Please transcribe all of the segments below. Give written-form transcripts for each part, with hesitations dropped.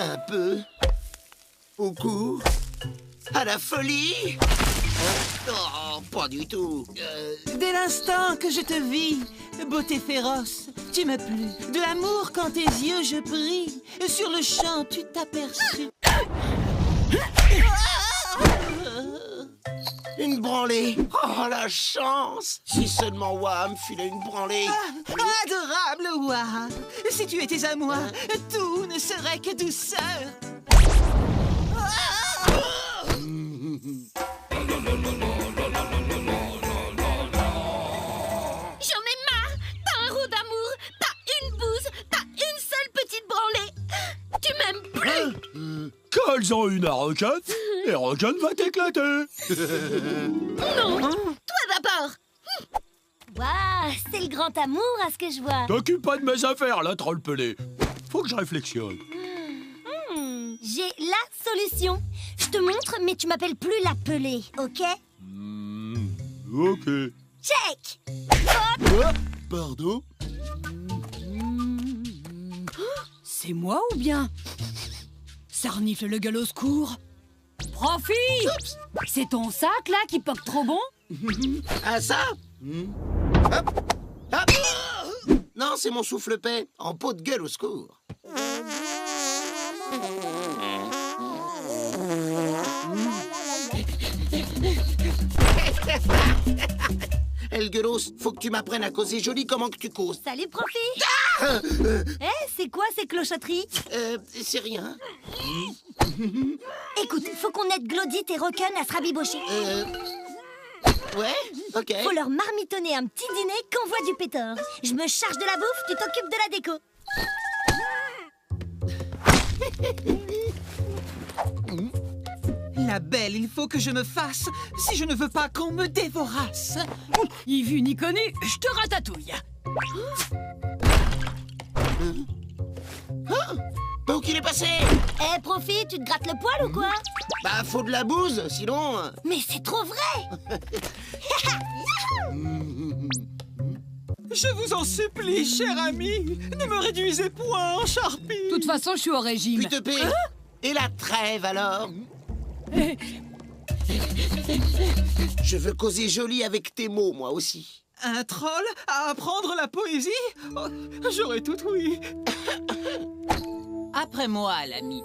Un peu. Beaucoup. À la folie. Oh, pas du tout. Dès l'instant que je te vis, beauté féroce, tu me plus. De l'amour quand tes yeux je brille. Sur le champ, tu t'aperçus. Une branlée. Oh, la chance. Si seulement Wa me filait une branlée. Adorable Wa, si tu étais à moi, tout ne serait que douceur. J'en ai marre. Pas un roux d'amour, pas une bouse, pas une seule petite branlée. Tu m'aimes plus. Qu'elles ont une à Rocken, et Rocken va t'éclater. Non, toi d'abord. Waouh, c'est le grand amour à ce que je vois. T'occupe pas de mes affaires, la troll pelée. Faut que je réflexionne. J'ai la solution. Je te montre, mais tu m'appelles plus la pelée, ok? Ok. Check. Pardon? C'est moi ou bien? Ça renifle le gueule au secours. Profi! C'est ton sac, là, qui poque trop bon? Ah, ça? Hop. Hop. Non, c'est mon souffle-paix. En peau de gueule au secours. El Gueulos, faut que tu m'apprennes à causer joli comment que tu causes. Salut, Profi. C'est quoi ces clochotteries? C'est rien. Écoute, faut qu'on aide Glodite et Rocken à se rabibocher. Ouais, ok. Faut leur marmitonner un petit dîner qu'envoie du pétard. Je me charge de la bouffe, tu t'occupes de la déco. La belle, il faut que je me fasse si je ne veux pas qu'on me dévorasse. Ni vu ni connu, je te ratatouille. Bah, où qu'il est passé? Profi, tu te grattes le poil ou quoi? Bah, faut de la bouse, sinon... Mais c'est trop vrai. Je vous en supplie, cher ami, ne me réduisez point en charpie. De toute façon, je suis au régime. Puis te paie. Et la trêve, alors? Je veux causer joli avec tes mots, moi aussi. Un troll à apprendre la poésie? Oh, j'aurais tout oui. Après moi, l'ami.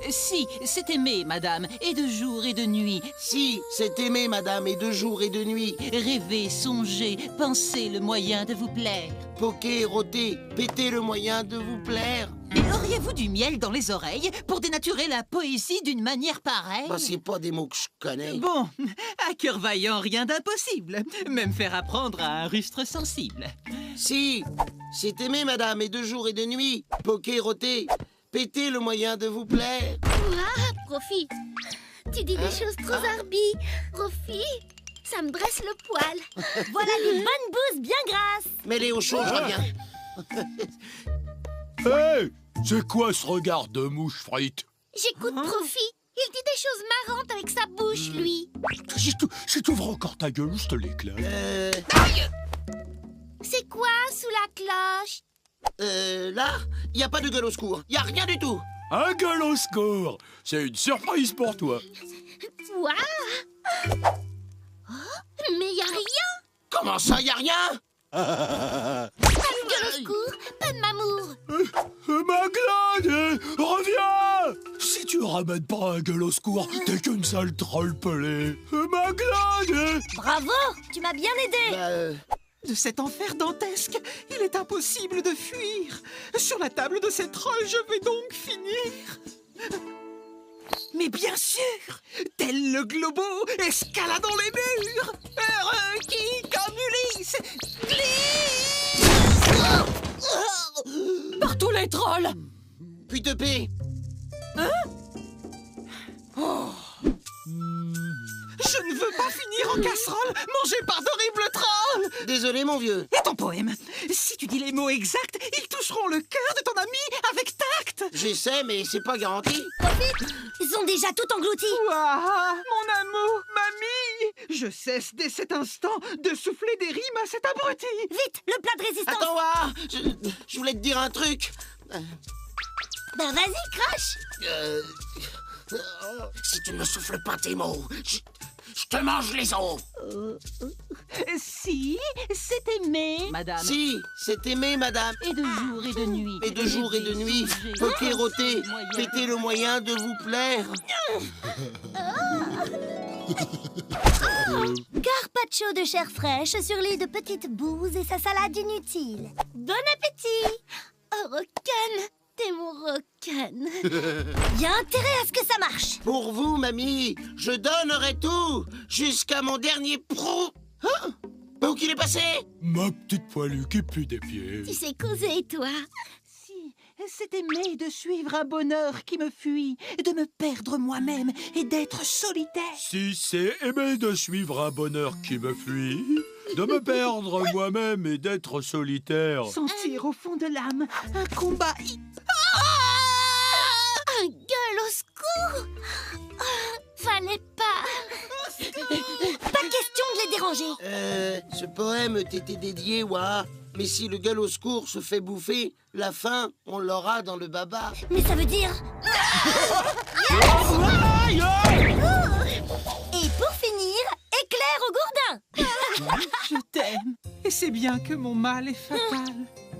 Si, c'est aimer, madame, et de jour et de nuit. Si, c'est aimer, madame, et de jour et de nuit. Rêver, songer, penser le moyen de vous plaire. Poquer, rôter, péter le moyen de vous plaire. Auriez-vous du miel dans les oreilles pour dénaturer la poésie d'une manière pareille? Bah, c'est pas des mots que je connais. Bon, à cœur vaillant, rien d'impossible. Même faire apprendre à un rustre sensible. Si, c'est aimer, madame, et de jour et de nuit. Poquer, rôter, péter le moyen de vous plaire. Ouah, Profi, tu dis des choses trop zarbi. Profi, ça me dresse le poil. Voilà des bonnes bouses bien grasses. Mets-les au chaud, je reviens. Hé! C'est quoi ce regard de mouche frite? J'écoute Profi. Il dit des choses marrantes avec sa bouche, lui. Si tu ouvres encore ta gueule, je te l'éclate. C'est quoi sous la cloche? Là, y a pas de gueule au secours. Y a rien du tout. Un gueule au secours! C'est une surprise pour toi. Waouh! Oh, mais y a rien. Comment ça, y a rien? Pas de gueule au secours, pas de mamour. Maglade, reviens! Si tu ramènes pas un gueule au secours, t'es qu'une sale troll pelée. Maglade! Bravo, tu m'as bien aidé. De cet enfer dantesque, il est impossible de fuir. Sur la table de ces trolls, je vais donc finir. Mais bien sûr, tel le globo, escaladant les murs. Heureux qui, comme Ulysse, glisse. Par tous les trolls! Puis te paie. Je ne veux pas finir en casserole, mangé par d'horribles trolls. Désolé, mon vieux. Et ton poème? Si tu dis les mots exacts, ils toucheront le cœur de ton ami avec tact. J'essaie, mais c'est pas garanti. Ils ont déjà tout englouti. Ouah, mon amour, mamie! Je cesse dès cet instant de souffler des rimes à cet abruti. Vite, le plat de résistance. Attends, Wa, je voulais te dire un truc. Bah vas-y, crache. Si tu ne me souffles pas tes mots, je te mange les os. Si, c'est aimé. Madame. Si, c'est aimé, madame. Et de jour et de nuit. Et de jour et de nuit, poker-roté, pétez le moyen de vous plaire. Carpaccio de chair fraîche sur les de petites bouses et sa salade inutile. Bon appétit. Oh, Rocan, t'es mon Rocan. Y a intérêt à ce que ça marche. Pour vous, mamie, je donnerai tout, jusqu'à mon dernier prou. Hein? Où qu'il est passé? Ma petite poilue qui pue des pieds. Tu sais causer, toi. Si, c'est aimer de suivre un bonheur qui me fuit, de me perdre moi-même et d'être solitaire. Si c'est aimer de suivre un bonheur qui me fuit, de me perdre moi-même et d'être solitaire. Sentir au fond de l'âme un combat. Un gueule au secours. Fallait pas. Pas question de les déranger. Ce poème t'était dédié, ouah. Mais si le gueule au secours se fait bouffer, la faim, on l'aura dans le baba. Mais ça veut dire... Et pour finir, éclair au gourdin. Je t'aime. Et c'est bien que mon mal est fatal.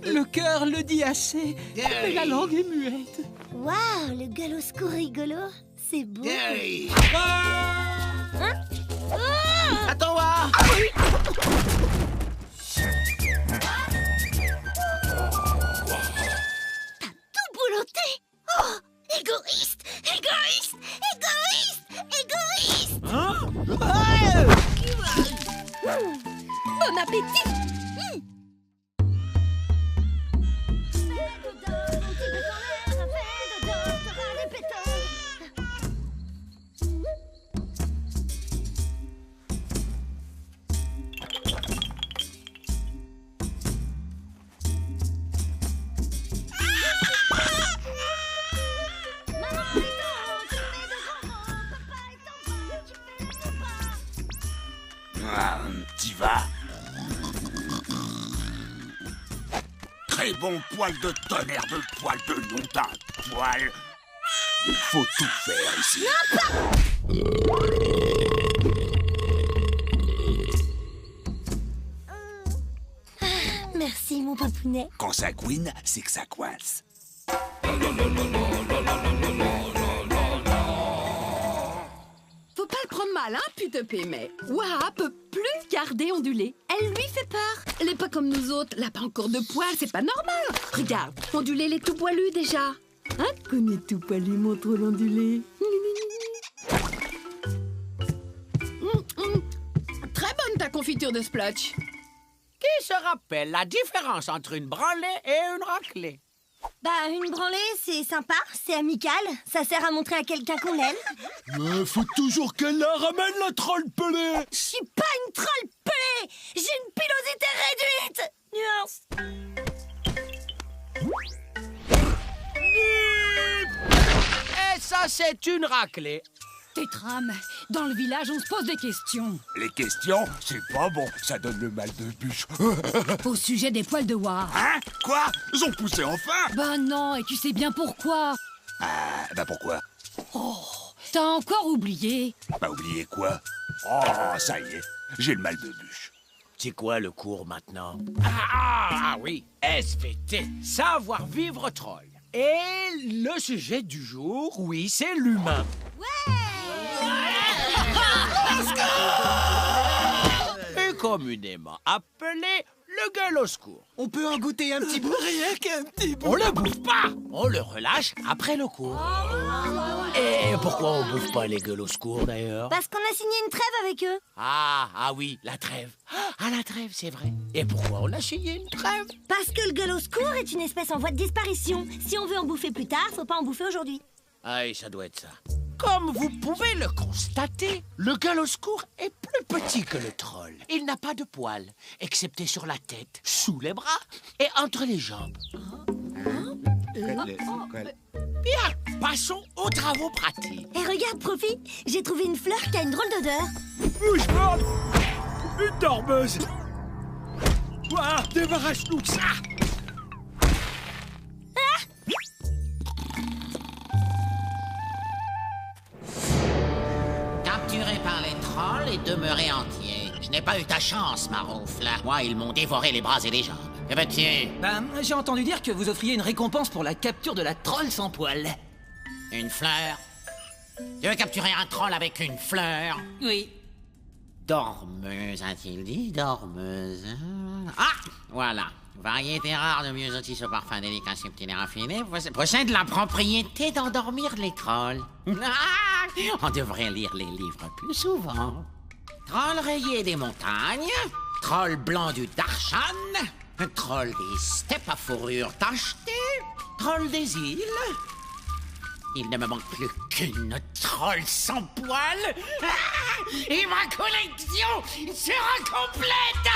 Le cœur le dit assez, mais la langue est muette. Waouh, le gueule au secours rigolo. C'est beau. Hey. Hein? Attends, ouah. Tout bouloté. Oh, égoïste, égoïste, égoïste, égoïste. Bon appétit! T'y vas. Très bon poil de tonnerre de poil de nom d'un poil. Faut tout faire ici. Merci, mon papounet. Quand ça couine, c'est que ça coince. Faut pas le prendre mal, hein, putain mais Waha peut plus garder Ondulé. Elle lui fait peur. Elle est pas comme nous autres. Elle a pas encore de poils, c'est pas normal. Regarde, Ondulé, il est tout poilu déjà. Hein, qu'on est tout poilu, montre l'Ondulé. Très bonne ta confiture de splotch. Qui se rappelle la différence entre une branlée et une raclée? Bah, une branlée, c'est sympa, c'est amical, ça sert à montrer à quelqu'un qu'on l'aime. Mais faut toujours qu'elle la ramène, la troll pelée. Je suis pas une troll pelée, j'ai une pilosité réduite. Nuance. Et ça, c'est une raclée. Tétram, dans le village, on se pose des questions. Les questions, c'est pas bon. Ça donne le mal de bûche. Au sujet des poils de Waha. Hein? Quoi? Ils ont poussé enfin? Bah non, et tu sais bien pourquoi. Ah, bah pourquoi? T'as encore oublié. Bah oubliez quoi? Oh, ça y est, j'ai le mal de bûche. C'est quoi le cours maintenant? Ah oui, SVT, savoir vivre troll. Et le sujet du jour, oui, c'est l'humain. Et communément appelé le gueule au secours. On peut en goûter un petit bout, rien qu'un petit bout. On le bouffe pas, on le relâche après le cours. Et pourquoi on bouffe pas les gueules au secours d'ailleurs? Parce qu'on a signé une trêve avec eux. Ah oui, la trêve. Ah, la trêve, c'est vrai. Et pourquoi on a signé une trêve? Parce que le gueule au secours est une espèce en voie de disparition. Si on veut en bouffer plus tard, faut pas en bouffer aujourd'hui. Ah oui, ça doit être ça. Comme vous pouvez le constater, le gueule au secours est plus petit que le troll. Il n'a pas de poils, excepté sur la tête, sous les bras et entre les jambes. Bien, passons aux travaux pratiques. Et regarde, Profi, j'ai trouvé une fleur qui a une drôle d'odeur. Bouge, merde. Une dormeuse. Ouah, débarrasse-nous de ça. est demeuré entier. Je n'ai pas eu ta chance, Maroufle. Moi, ils m'ont dévoré les bras et les jambes. Que veux-tu? Ben, j'ai entendu dire que vous offriez une récompense pour la capture de la troll sans poil. Une fleur? Tu veux capturer un troll avec une fleur? Oui. Dormeuse, a-t-il dit? Dormeuse. Ah! Voilà. Variété rare de myosotis au parfum délicat, subtil et raffiné, possède la propriété d'endormir les trolls. Ah! On devrait lire les livres plus souvent. Troll rayé des montagnes, troll blanc du Darshan, troll des steppes à fourrure tachetée, troll des îles. Il ne me manque plus qu'une troll sans poil. Ah! Et ma collection sera complète.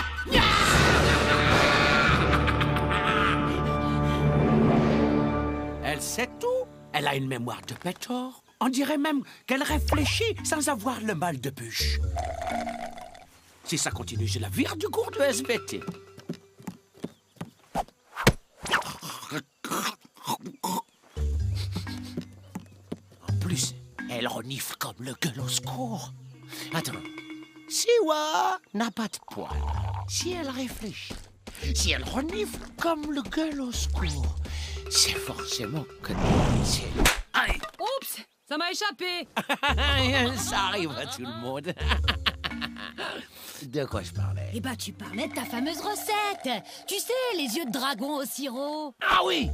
Elle sait tout. Elle a une mémoire de pétor. On dirait même qu'elle réfléchit sans avoir le mal de bûche. Si ça continue, je la vire du cours de SVT. En plus, elle renifle comme le gueule au secours. Attends, Siwa n'a pas de poil. Si elle réfléchit, si elle renifle comme le gueule au secours, c'est forcément que c'est... Aïe! Oups, ça m'a échappé. Ça arrive à tout le monde. De quoi je parlais? Eh ben, tu parlais de ta fameuse recette. Tu sais, les yeux de dragon au sirop. Ah oui!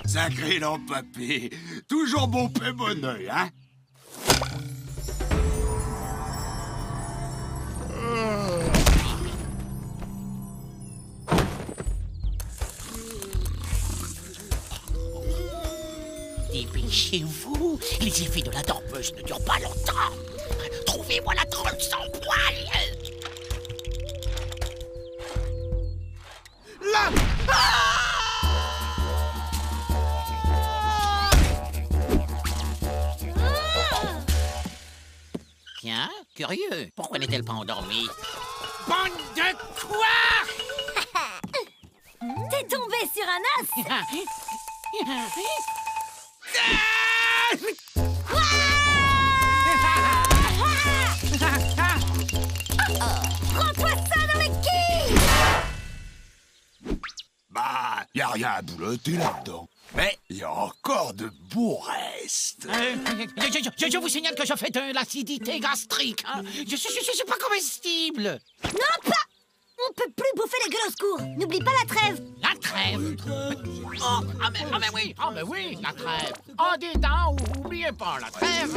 Sacré l'empapé. Toujours bon paix, bon oeil, hein? Dépêchez-vous, les effets de la dormeuse ne durent pas longtemps. Trouvez-moi la troll sans poil. Là! Tiens, curieux, pourquoi n'est-elle pas endormie? Bande de quoi? T'es tombé sur un os. Prends-toi ça dans les quilles. Bah, y a rien à boulotter là-dedans. Mais y a encore de beaux restes. Je vous signale que je fais de l'acidité gastrique. Hein. Je suis pas comestible. Non, pas. On peut plus bouffer les gueules au secours. N'oublie pas la trêve. La trêve. Mais oui, la trêve. En dedans, oubliez pas la trêve.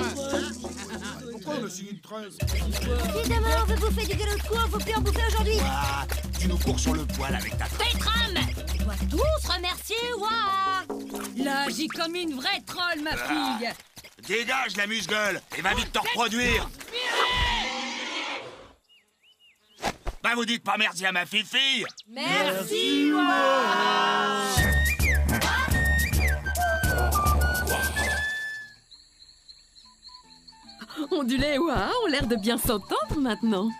Pourquoi on a signé une trêve? Si demain on veut bouffer du gueule au secours, faut plus en bouffer aujourd'hui. Ah, tu nous cours sur le poil avec ta trêve. Pétram, on doit tous remercier Ouah. Là, j'y comme une vraie troll, ma fille. Dégage la muse-gueule et va vite te reproduire. Bah vous dites pas merci à ma fille. Merci, Ondulé et Ouah ont l'air de bien s'entendre maintenant.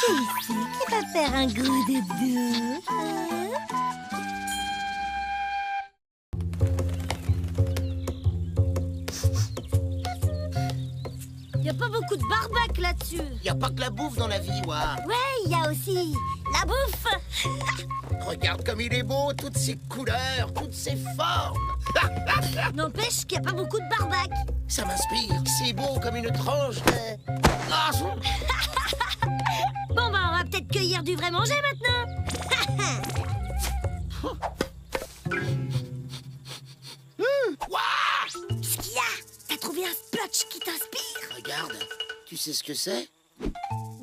Qui va faire un gros dodo? Y a pas beaucoup de barbac là-dessus. Y a pas que la bouffe dans la vie, Ouah. Ouais, y a aussi la bouffe. Regarde comme il est beau, toutes ces couleurs, toutes ces formes. N'empêche qu'il y a pas beaucoup de barbac. Ça m'inspire, c'est beau comme une tranche de... Ah, Bon bah, on va peut-être cueillir du vrai manger maintenant. Ouah! Qu'est-ce qu'il y a? T'as trouvé un splotch qui t'inspire? Regarde, tu sais ce que c'est?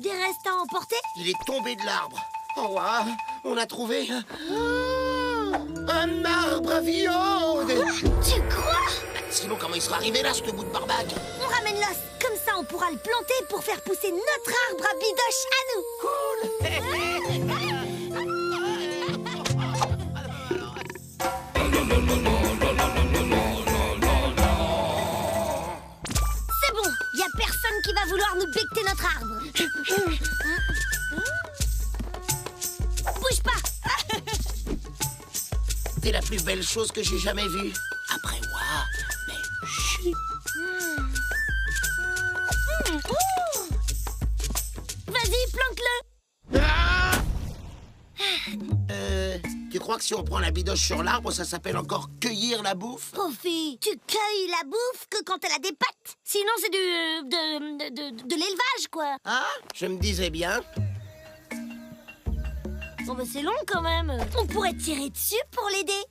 Des restes à emporter? Il est tombé de l'arbre. Oh, Ouah, on a trouvé un arbre à viande. Tu crois? Sinon, comment il sera arrivé là, ce bout de barbac? On ramène l'os, comme ça on pourra le planter pour faire pousser notre arbre à bidoche à nous. C'est bon, y a personne qui va vouloir nous becter notre arbre. Bouge pas. T'es la plus belle chose que j'ai jamais vue. Après moi, mais chut. Vas-y, planque-le. Tu crois que si on prend la bidoche sur l'arbre, ça s'appelle encore cueillir la bouffe? Profi, tu cueilles la bouffe que quand elle a des pattes. Sinon, c'est de l'élevage, quoi. Ah, je me disais bien. Bon, bah, c'est long, quand même. On pourrait tirer dessus pour l'aider.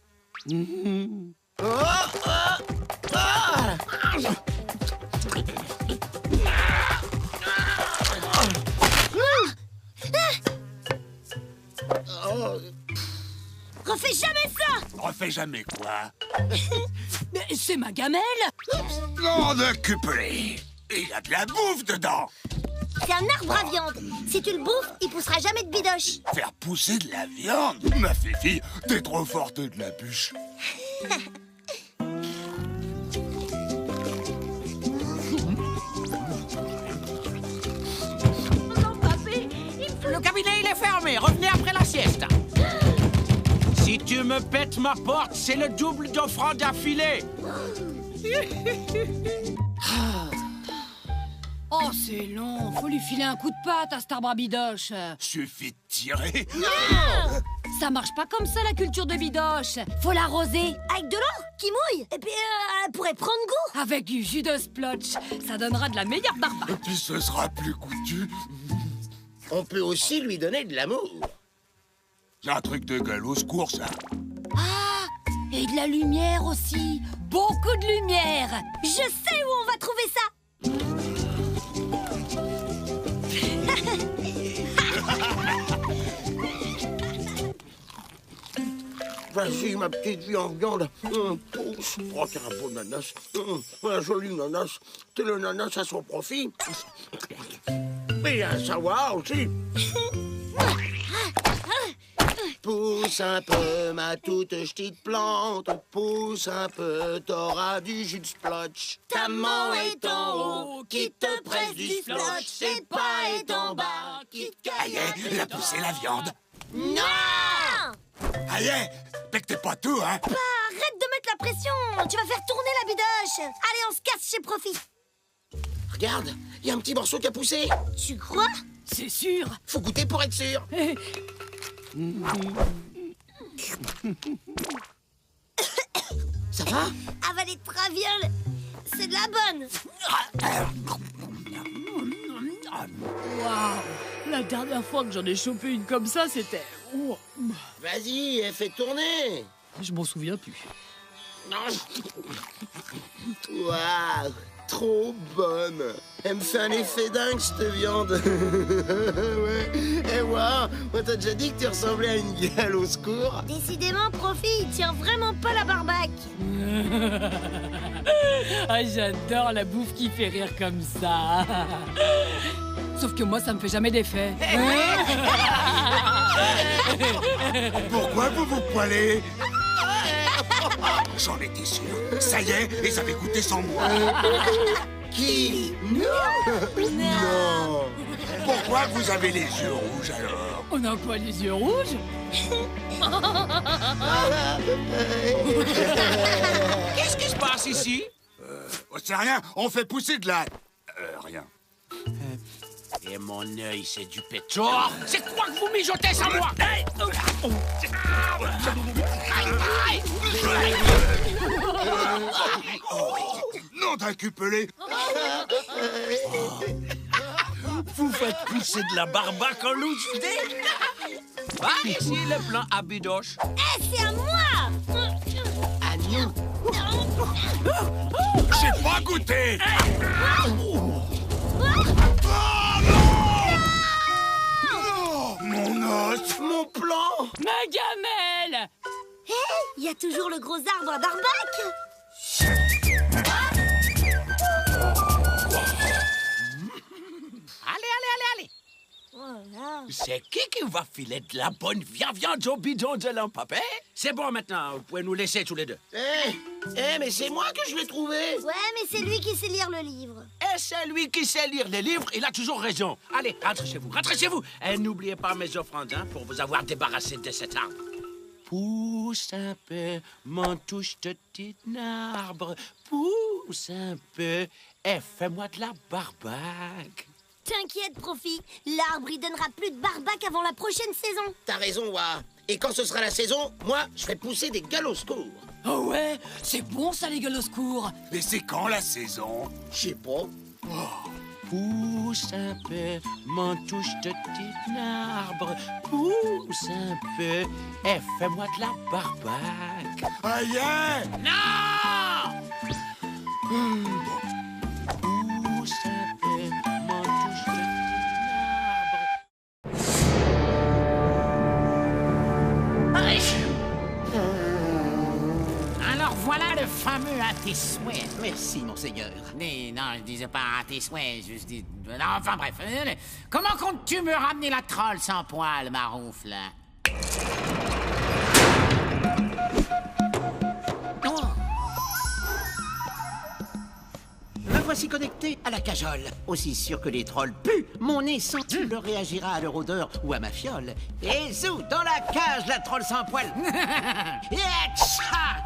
Refais jamais ça. Refais jamais quoi? Mais c'est ma gamelle. Non, de cuplé. Il y a de la bouffe dedans. C'est un arbre à viande. Si tu le bouffes, il poussera jamais de bidoche. Faire pousser de la viande? Ma Fifi, t'es trop forte de la bûche. Le cabinet, il est fermé. Revenez après la sieste. Si tu me pètes ma porte, c'est le double d'offrande d'affilée. Oh, c'est long. Faut lui filer un coup de patte à cet arbre à bidoche. Suffit de tirer. Ça marche pas comme ça, la culture de bidoche. Faut l'arroser. Avec de l'eau qui mouille. Et puis, elle pourrait prendre goût. Avec du jus de splotch. Ça donnera de la meilleure barbe. Et puis ce sera plus goûtu. On peut aussi lui donner de l'amour. C'est un truc de gueule au secours, ça. Ah, et de la lumière aussi. Beaucoup de lumière. Je sais où on va trouver ça. Vas-y, ma petite viande. Pousse. Oh, t'es un beau nanas. Un joli nanas. T'es le nanas à son profit. Mais un savoir aussi. Pousse un peu, ma toute petite plante. Pousse un peu, t'auras du jus de splotch. Ta main est en haut, qui te presse du splotch. C'est pas est en bas, qui te Aïe, il a poussé la viande. Non! Aïe, pectez pas tout, hein. Bah, arrête de mettre la pression. Tu vas faire tourner la bidoche. Allez, on se casse chez Profi. Regarde, il y a un petit morceau qui a poussé. Tu crois? C'est sûr. Faut goûter pour être sûr. Ça va? Avaler de traviole, c'est de la bonne. Waouh. La dernière fois que j'en ai chopé une comme ça, c'était... Oh. Vas-y, fais tourner. Je m'en souviens plus. Waouh, trop bonne. Elle me fait un effet dingue, cette viande. Ouais. Et waouh, moi t'as déjà dit que tu ressemblais à une gale au secours. Décidément, Profi, il tient vraiment pas la barbaque. Ah, j'adore la bouffe qui fait rire comme ça. Sauf que moi, ça me fait jamais d'effet. Pourquoi vous vous poilez? J'en étais sûr. Ça y est, ils avaient goûté sans moi. Qui? Non. Pourquoi vous avez les yeux rouges alors? On n'a pas les yeux rouges? Qu'est-ce qui se passe ici? C'est rien, on fait pousser de la... rien. Et mon œil, c'est du pétrole. C'est quoi que vous mijotez sans moi? Hey! Non d'un cupelé. Vous faites pousser de la barbaque en loose dé? Par ici, le plan à bidoche. Eh, c'est à moi. À nous. J'ai pas goûté. Oh, mon os. Mon plan. Ma gamelle! Hé, il y a toujours le gros arbre à barbaque. Allez. Oh là. C'est qui va filer de la bonne viande au bidon de l'empapé? C'est bon maintenant, vous pouvez nous laisser tous les deux. Mais c'est moi que je l'ai trouvé. Ouais, mais c'est lui qui sait lire le livre. Et celui qui sait lire les livres, il a toujours raison. Allez, rentrez chez vous. Et n'oubliez pas mes offrandes, hein, pour vous avoir débarrassé de cet arbre. Pousse un peu, mon touche de petit arbre. Pousse un peu et fais-moi de la barbaque. T'inquiète, Profi, l'arbre il donnera plus de barbac avant la prochaine saison. T'as raison, Wa. Et quand ce sera la saison, moi, je ferai pousser des galoscours. Oh ouais, c'est bon ça les galoscours. Mais c'est quand la saison? Je sais pas. Pousse un peu, mon touche de petit arbre. Pousse un peu et fais-moi de la barbaque. Aïe! Non! Pousse un peu, mon touche de petit arbre. Alors voilà le fameux à tes souhaits. Merci, monseigneur. Non, je disais pas à tes souhaits, je dis... Non, enfin bref. Comment comptes-tu me ramener la trolle sans poil, Maroufle? Oh. Me voici connecté à la cajole. Aussi sûr que les trolls puent, mon nez sensible réagira à leur odeur ou à ma fiole. Et zou, dans la cage, la trolle sans poil. Yatcha!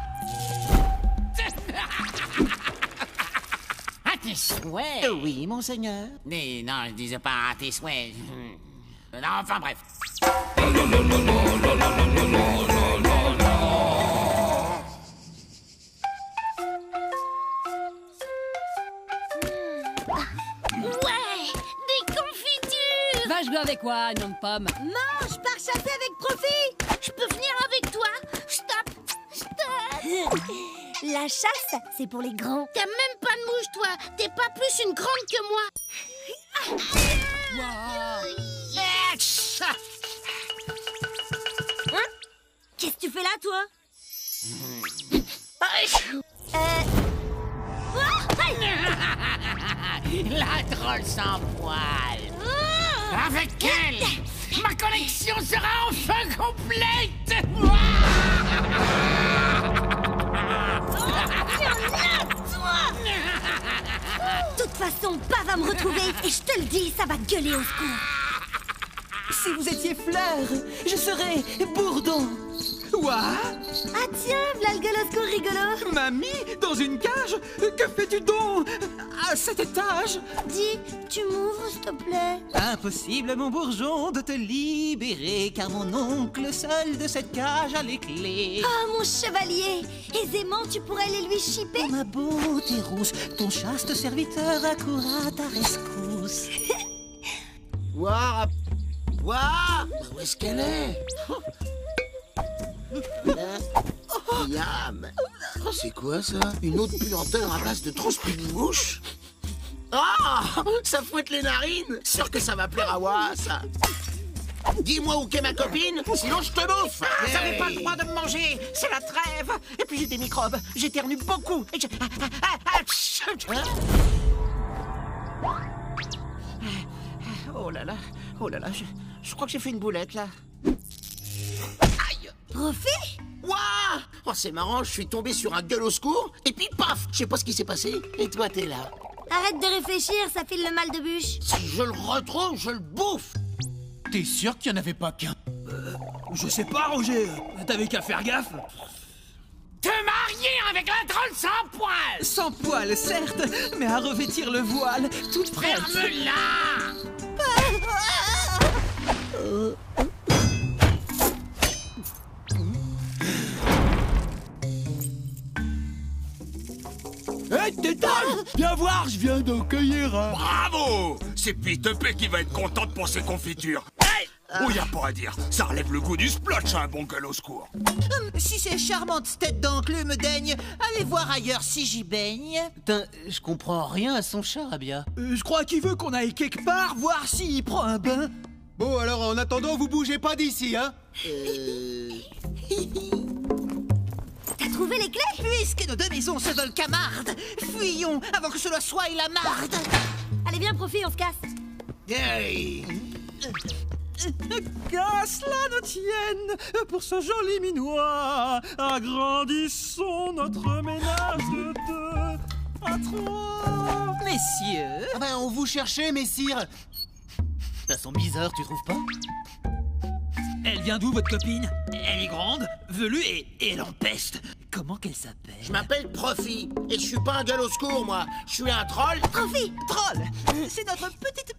À tes souhaits? Oui, monseigneur. Non, je disais pas à tes souhaits. Non, enfin bref. Ouais, des confitures. Va jouer avec moi, nom de pomme. Non, je pars chasser avec Profi. Je peux venir avec toi? Stop, stop. La chasse, c'est pour les grands. T'as même pas de mouche, toi. T'es pas plus une grande que moi. Qu'est-ce que tu fais là, toi? La trolle sans poil. Avec elle, ma collection sera enfin complète. De toute façon, Pa va me retrouver et je te le dis, ça va gueuler au secours. Si vous étiez fleur, je serais bourdon. Ouah! Ah tiens, v'là le galoscourt rigolo. Mamie, dans une cage? Que fais-tu donc à cet étage? Dis, tu m'ouvres s'il te plaît? Impossible, mon bourgeon, de te libérer, car mon oncle seul de cette cage a les clés. Ah, mon chevalier, aisément tu pourrais les lui chipper? Oh, ma beauté rousse, ton chaste serviteur accourra à ta rescousse. Wa! Où est-ce qu'elle est? Yam! C'est quoi ça? Une autre puanteur à base de transpi-mouche? Ah! Ça fouette les narines! Sûr que ça va plaire à Wa, ça! Dis-moi où qu'est ma copine, sinon je te bouffe! Vous n'avez pas le droit de me manger, c'est la trêve. Et puis j'ai des microbes, j'éternue beaucoup. Et oh là là, je crois que j'ai fait une boulette là. Aïe! Profi? Ouah! Oh, c'est marrant, je suis tombé sur un gueule au secours, et puis paf! Je sais pas ce qui s'est passé, et toi t'es là. Arrête de réfléchir, ça file le mal de bûche. Si je le retrouve, je le bouffe! T'es sûr qu'il n'y en avait pas qu'un? Je sais pas, Roger. T'avais qu'à faire gaffe. Te marier avec la trolle sans poil. Sans poil, certes, mais à revêtir le voile, toute prête. Ferme-la. Hé, Tétane! Viens voir, je viens d'en cueillir un. Bravo! C'est Pete P qui va être contente pour ses confitures. Hey! Oh, y a pas à dire, ça relève le goût du splotch, un bon gueule au secours. Si ces charmantes têtes d'enclume me daignent, allez voir ailleurs si j'y baigne. Putain, je comprends rien à son charabia. Je crois qu'il veut qu'on aille quelque part voir s'il prend un bain. Bon, alors en attendant, vous bougez pas d'ici, hein? T'as trouvé les clés? Puisque nos deux maisons se veulent camardes, fuyons avant que cela soit la marde. Allez, viens, Profi, on se casse. Hey! Qu'à cela ne tienne, pour ce joli minois, agrandissons notre ménage de 2 à 3. Messieurs, Ah ben, on vous cherchait, messire. Ça sent bizarre, tu trouves pas? Elle vient d'où, votre copine? Elle est grande, velue et elle empeste. Comment qu'elle s'appelle? Je m'appelle Profi, et je suis pas un gueule au secours, moi. Je suis un troll. Profi! Troll! C'est notre petite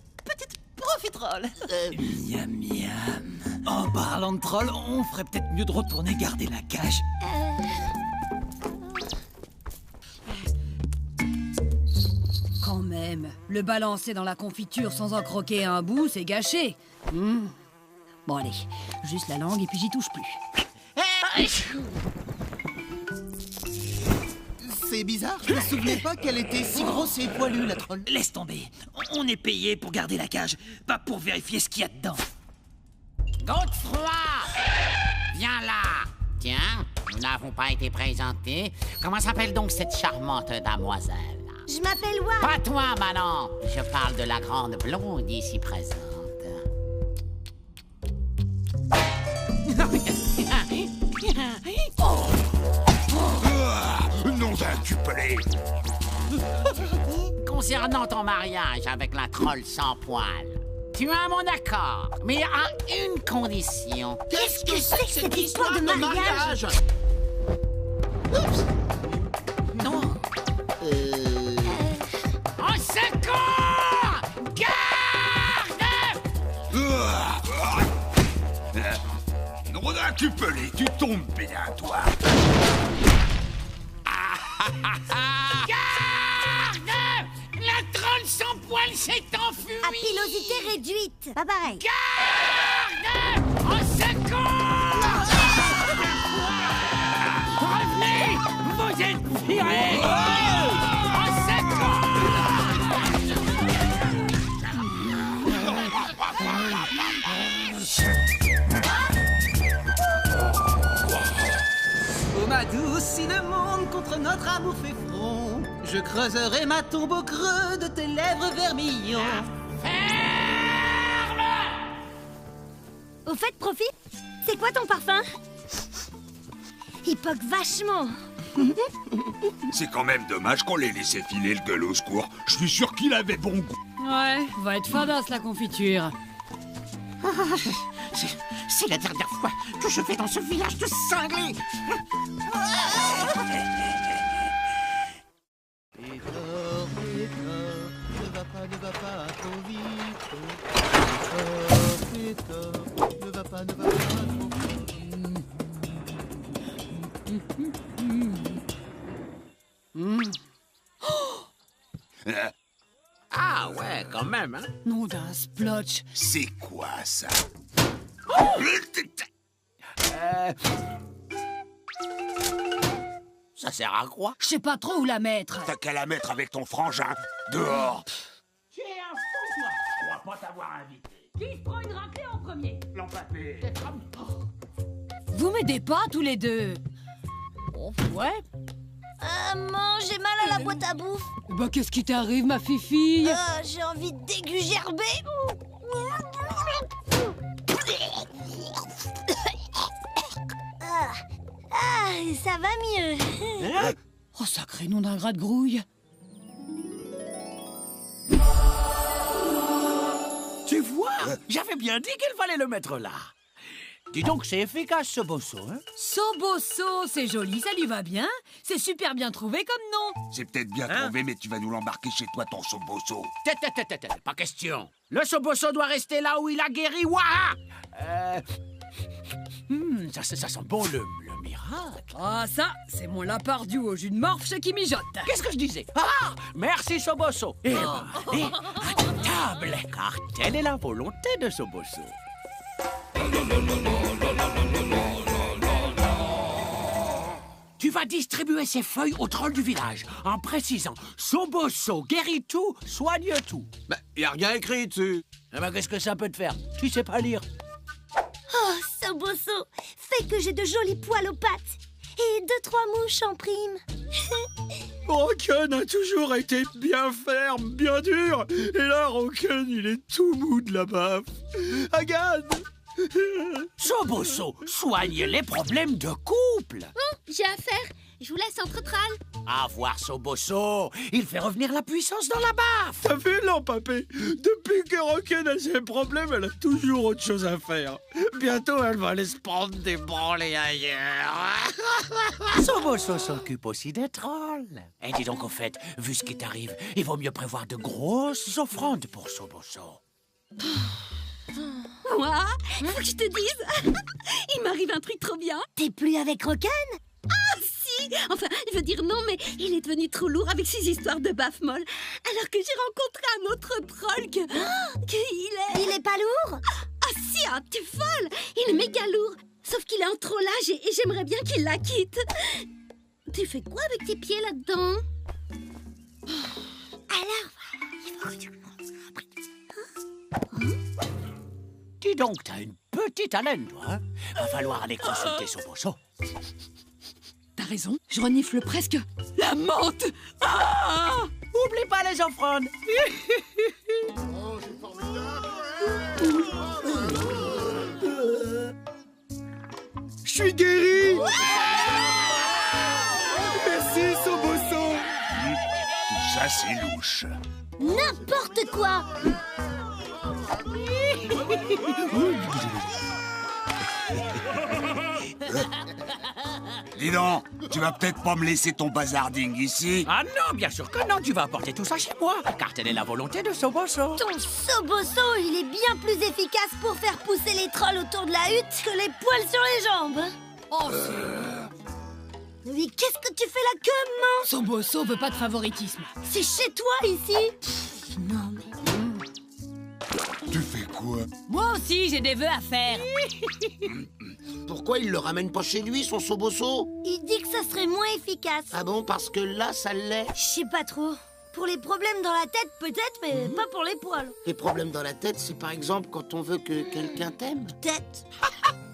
Profi-troll. Miam miam. En parlant de troll, on ferait peut-être mieux de retourner garder la cage. Quand même, le balancer dans la confiture sans en croquer un bout, c'est gâché. Bon allez, juste la langue et puis j'y touche plus. C'est bizarre, je me souvenais pas qu'elle était si grosse et poilue, la troll. Laisse tomber. On est payé pour garder la cage, pas pour vérifier ce qu'il y a dedans. Godefroy! Viens là! Tiens, nous n'avons pas été présentés. Comment s'appelle donc cette charmante damoiselle? Je m'appelle Wa. Pas toi, Manon. Je parle de la grande blonde ici présente. Non incuplé. Concernant ton mariage avec la troll sans poil, tu as mon accord, mais à une condition. Qu'est-ce que c'est que cette histoire de mariage? Non. Au secours! Garde! Non incuplé, tu tombes bien, toi. Garde! La troll sans poil s'est enfuie! À pilosité réduite. Pas pareil. Garde! Au secours! Revenez! Vous êtes virés! Au secours! Oh ma douce, si le monde contre notre amour fait front, je creuserai ma tombe au creux de tes lèvres vermillon. Au fait, Profi, c'est quoi ton parfum? Il poque vachement. C'est quand même dommage qu'on l'ait laissé filer le gueule au secours. Je suis sûr qu'il avait bon goût. Ouais, va être fadasse la confiture. C'est la dernière fois que je vais dans ce village de cinglés. Ne va pas trop vite. Ne va pas trop vite. Ah ouais, quand même, hein. Nom d'un splotch. C'est quoi ça? Ça sert à quoi? Je sais pas trop où la mettre. T'as qu'à la mettre avec ton frangin. Dehors. Tu es un fou, toi. Je crois pas t'avoir invité. Qui se prend une raclée en premier? L'empapé. Vous m'aidez pas tous les deux? Oh, ouais. Maman, j'ai mal à la boîte à bouffe. Bah qu'est-ce qui t'arrive, ma fifille? J'ai envie de dégugerber. Ça va mieux. Oh, sacré nom d'un gras de grouille. Tu vois, j'avais bien dit qu'il fallait le mettre là. Dis donc, c'est efficace ce bosso, hein? Sobosso, c'est joli, ça lui va bien. C'est super bien trouvé comme nom. C'est peut-être bien trouvé, mais tu vas nous l'embarquer chez toi, ton sobosso. Pas question. Le sobosso doit rester là où il a guéri Waha. Ça sent bon le miracle. Ah ça, c'est mon lapardu au jus de morphe qui mijote. Qu'est-ce que je disais? Ah, merci Sobosso. Et à table, car telle est la volonté de Sobosso. Tu vas distribuer ces feuilles aux trolls du village en précisant Sobosso guérit tout, soigne tout. Bah, y a rien écrit dessus. Eh ben, qu'est-ce que ça peut te faire? Tu sais pas lire. Oh, Sobosso, fait que j'ai de jolis poils aux pattes. Et 2-3 mouches en prime. Rocken a toujours été bien ferme, bien dur. Et là, Rocken, il est tout mou de la baffe. Agathe! Sobosso soigne les problèmes de couple. J'ai affaire. Je vous laisse entre trolls. À voir Sobosso, il fait revenir la puissance dans la baffe. T'as vu, l'empapé? Depuis que Rocken a ses problèmes, elle a toujours autre chose à faire. Bientôt, elle va aller se prendre des branlées ailleurs. Soboso s'occupe aussi des trolls. Et dis donc, au fait, vu ce qui t'arrive, il vaut mieux prévoir de grosses offrandes pour Soboso. Moi, faut que je te dise, il m'arrive un truc trop bien. T'es plus avec Rocan? Ah si. Enfin, je veux dire non, mais il est devenu trop lourd avec ses histoires de baffe molle. Alors que j'ai rencontré un autre troll Il est pas lourd? Ah si, hein, t'es folle. Il est méga lourd. Sauf qu'il est en trollage et j'aimerais bien qu'il la quitte. Tu fais quoi avec tes pieds là-dedans? Alors, il faut que tu commences après. Dis donc, t'as une petite haleine, toi, hein? Va falloir aller consulter Soboso. T'as raison, je renifle presque la menthe. Ah! Oublie pas les offrandes. Je suis guéri. Merci, Soboso. Tout ça, c'est louche. N'importe quoi. Dis donc, tu vas peut-être pas me laisser ton bazarding ici? Ah non, bien sûr que non, tu vas apporter tout ça chez moi, car telle est la volonté de Soboso. Ton Soboso, il est bien plus efficace pour faire pousser les trolls autour de la hutte que les poils sur les jambes. Oh, Mais qu'est-ce que tu fais là, comment? Soboso veut pas de favoritisme. C'est chez toi, ici. Non, mais... Tu fais quoi? Moi aussi, j'ai des vœux à faire. Pourquoi il le ramène pas chez lui, son Soboso? Il dit que ça serait moins efficace. Ah bon, parce que là, ça l'est. Je sais pas trop. Pour les problèmes dans la tête, peut-être, mais pas pour les poils. Les problèmes dans la tête, c'est par exemple quand on veut que quelqu'un t'aime. Peut-être.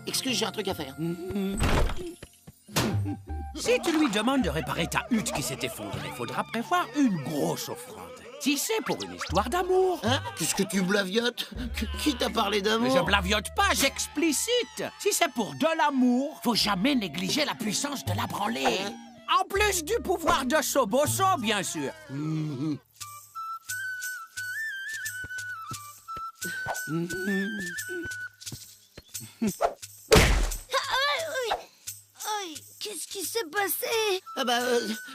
Excuse, j'ai un truc à faire. Si tu lui demandes de réparer ta hutte qui s'est effondrée, il faudra prévoir une grosse offrande. Si c'est pour une histoire d'amour. Hein? Qu'est-ce que tu blaviotes? Qui t'a parlé d'amour? Mais je blaviote pas, j'explicite. Si c'est pour de l'amour, faut jamais négliger la puissance de la branlée. Hein? En plus du pouvoir de Soboso, bien sûr. Qu'est-ce qui s'est passé? Ah bah,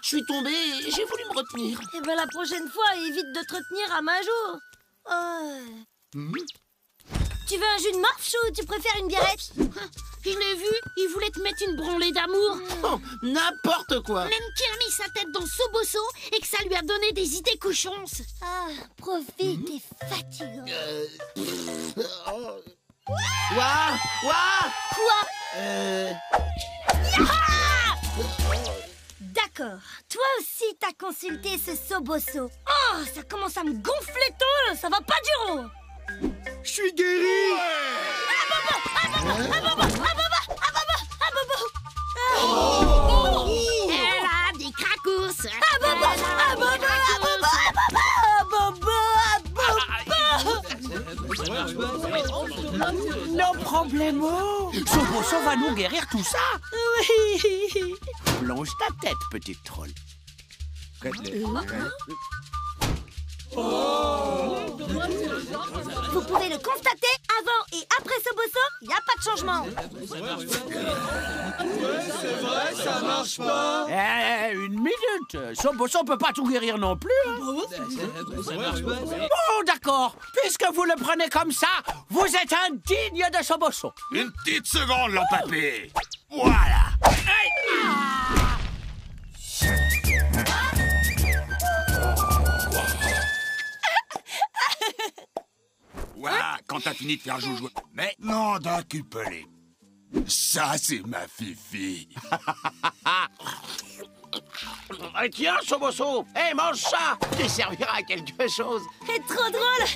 je suis tombé et j'ai voulu me retenir. Eh ben la prochaine fois, évite de te retenir à ma joue. Tu veux un jus de morche ou tu préfères une biérette? Je l'ai vu, il voulait te mettre une branlée d'amour. Oh, n'importe quoi. Même qui a mis sa tête dans Soboso et que ça lui a donné des idées cochons. Ah, profite, t'es fatigant. Quoi? Quoi? D'accord. Toi aussi, t'as consulté ce Soboso. Oh, ça commence à me gonfler tôt, ça va pas du rond. Je suis guéri. Elle a des cracous. No problemo. Soboso va nous guérir tout ça. Oui. Plonge ta tête, petite troll. Vous pouvez le constater, avant et après Soboso, il n'y a pas de changement. C'est vrai, ça marche pas. Une minute. Soboso peut pas tout guérir non plus. Hein. Bon, d'accord. Puisque vous le prenez comme ça, vous êtes indigne de Soboso. Une petite seconde, l'empapé. Voilà. Voilà, quand t'as fini de faire joujou. Maintenant, d'un cupelé. Ça, c'est ma fifi. Tiens, Soboso, mange ça. Tu serviras à quelque chose. C'est trop drôle.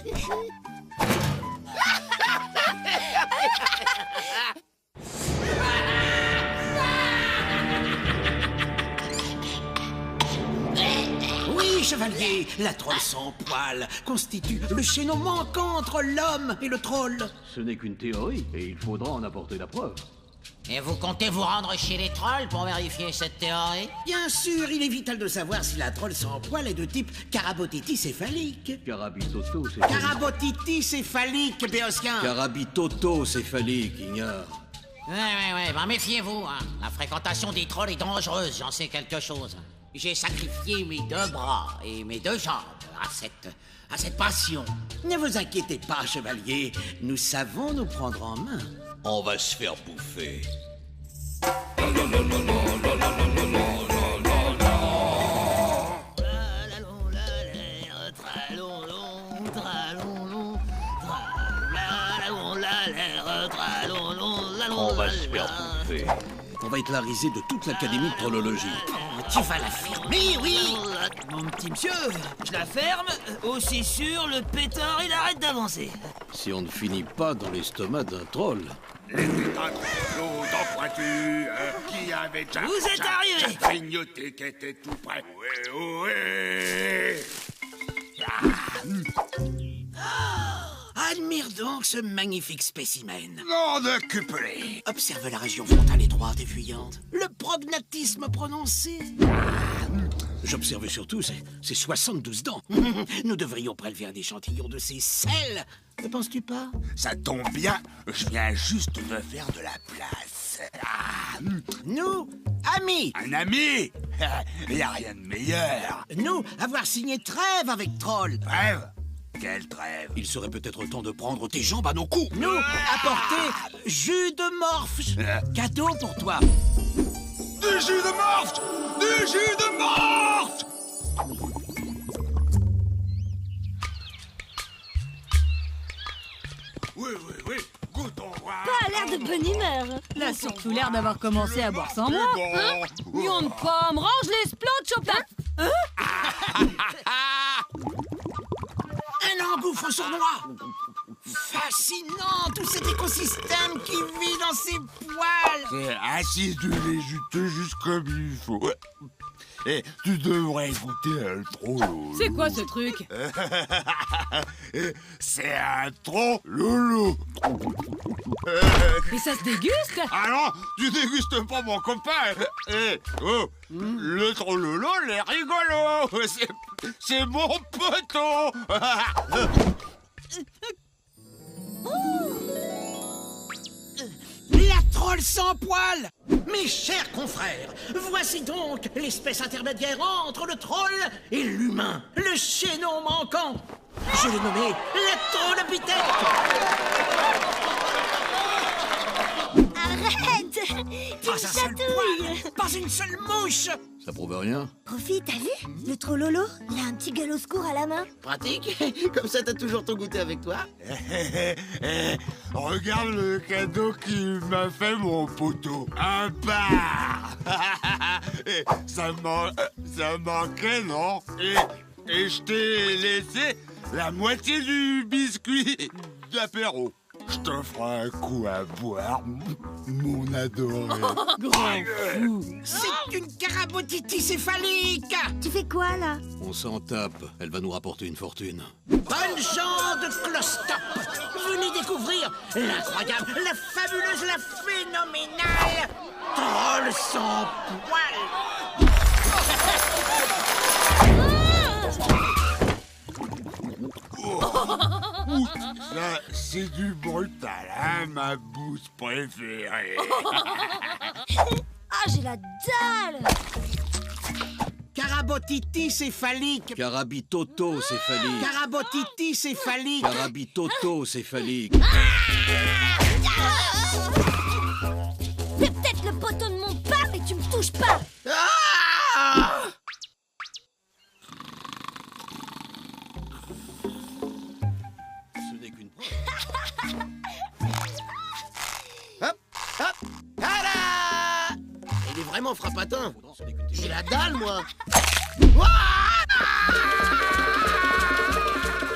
Oui, chevalier, la troll sans poil constitue le chaînon manquant entre l'homme et le troll. Ce n'est qu'une théorie, et il faudra en apporter la preuve. Et vous comptez vous rendre chez les trolls pour vérifier cette théorie? Bien sûr, il est vital de savoir si la troll sans poil est de type carabotitis céphalique. Carabitoto-céphalique. Carabotitis céphalique, Béosquin. Carabitoto-céphalique, ignore. Ouais, bah méfiez-vous, hein. La fréquentation des trolls est dangereuse, j'en sais quelque chose. J'ai sacrifié mes 2 bras et mes 2 jambes à cette passion. Ne vous inquiétez pas, chevalier. Nous savons nous prendre en main. On va se faire bouffer. On va se faire bouffer. On va être la risée de toute l'académie de trollologie. Tu vas la fermer, oui. Mon petit monsieur, je la ferme. Aussi sûr, le pétard, il arrête d'avancer. Si on ne finit pas dans l'estomac d'un troll. Les pétards dents pointues, qui avait déjà... Vous êtes arrivés. Grignoté qui était tout près. Admire donc ce magnifique spécimen. Monde cuplé. Observe la région frontale étroite et fuyante. Le prognatisme prononcé. J'observais surtout ces 72 dents. Nous devrions prélever un échantillon de ces selles. Ne penses-tu pas? Ça tombe bien, je viens juste de faire de la place. Nous, amis. Un ami? Y a rien de meilleur. Nous, avoir signé trêve avec Troll. Trêve? Quelle trêve? Il serait peut-être temps de prendre tes jambes à nos coups. Nous, apporter jus de morphe. Cadeau pour toi. Du jus de morphe! Du jus de morphe! Oui, goûtons voir. Pas l'air de bonne humeur. Il a surtout l'air d'avoir commencé à boire sans moi. Hein? Mion de pomme, range les splots, Chopin. Un engouffre sournois. Fascinant, tout cet écosystème qui vit dans ses poils. C'est acidulé, juteux, juste comme il faut. Et tu devrais goûter un trollolo. C'est quoi ce truc? C'est un trollolo. Et ça se déguste? Ah non, tu dégustes pas mon copain. Le trollolo, il est rigolo. C'est mon poteau. La troll sans poil. Mes chers confrères, voici donc l'espèce intermédiaire entre le troll et l'humain, le chaînon manquant. Je l'ai nommé la trollopithèque. Arrête! Tu me chatouilles! Pas une seule mouche. Ça prouve rien. Profi, t'as vu? Le trollolo, il a un petit gueule au secours à la main. Pratique. Comme ça, t'as toujours ton goûter avec toi. Regarde le cadeau qu'il m'a fait mon poteau. Un bar. Ça manquait, non? Et je t'ai laissé la moitié du biscuit d'apéro. Je te ferai un coup à boire, mon adoré. Grand fou. C'est une carabotitis céphalique. Tu fais quoi, là? On s'en tape. Elle va nous rapporter une fortune. Bonne gens de Clostop. Venez découvrir l'incroyable, la fabuleuse, la phénoménale troll sans poil. Ça, c'est du brutal, hein, ma bouse préférée. Ah, j'ai la dalle! Carabotitis céphalique. Carabitoto-céphalique. Carabotitis céphalique. Carabitoto-céphalique. C'est peut-être le poteau de mon père, mais tu me touches pas! Ce n'est qu'une preuve. Hop, hop, tada! Il est vraiment frappatin. J'ai la dalle, moi.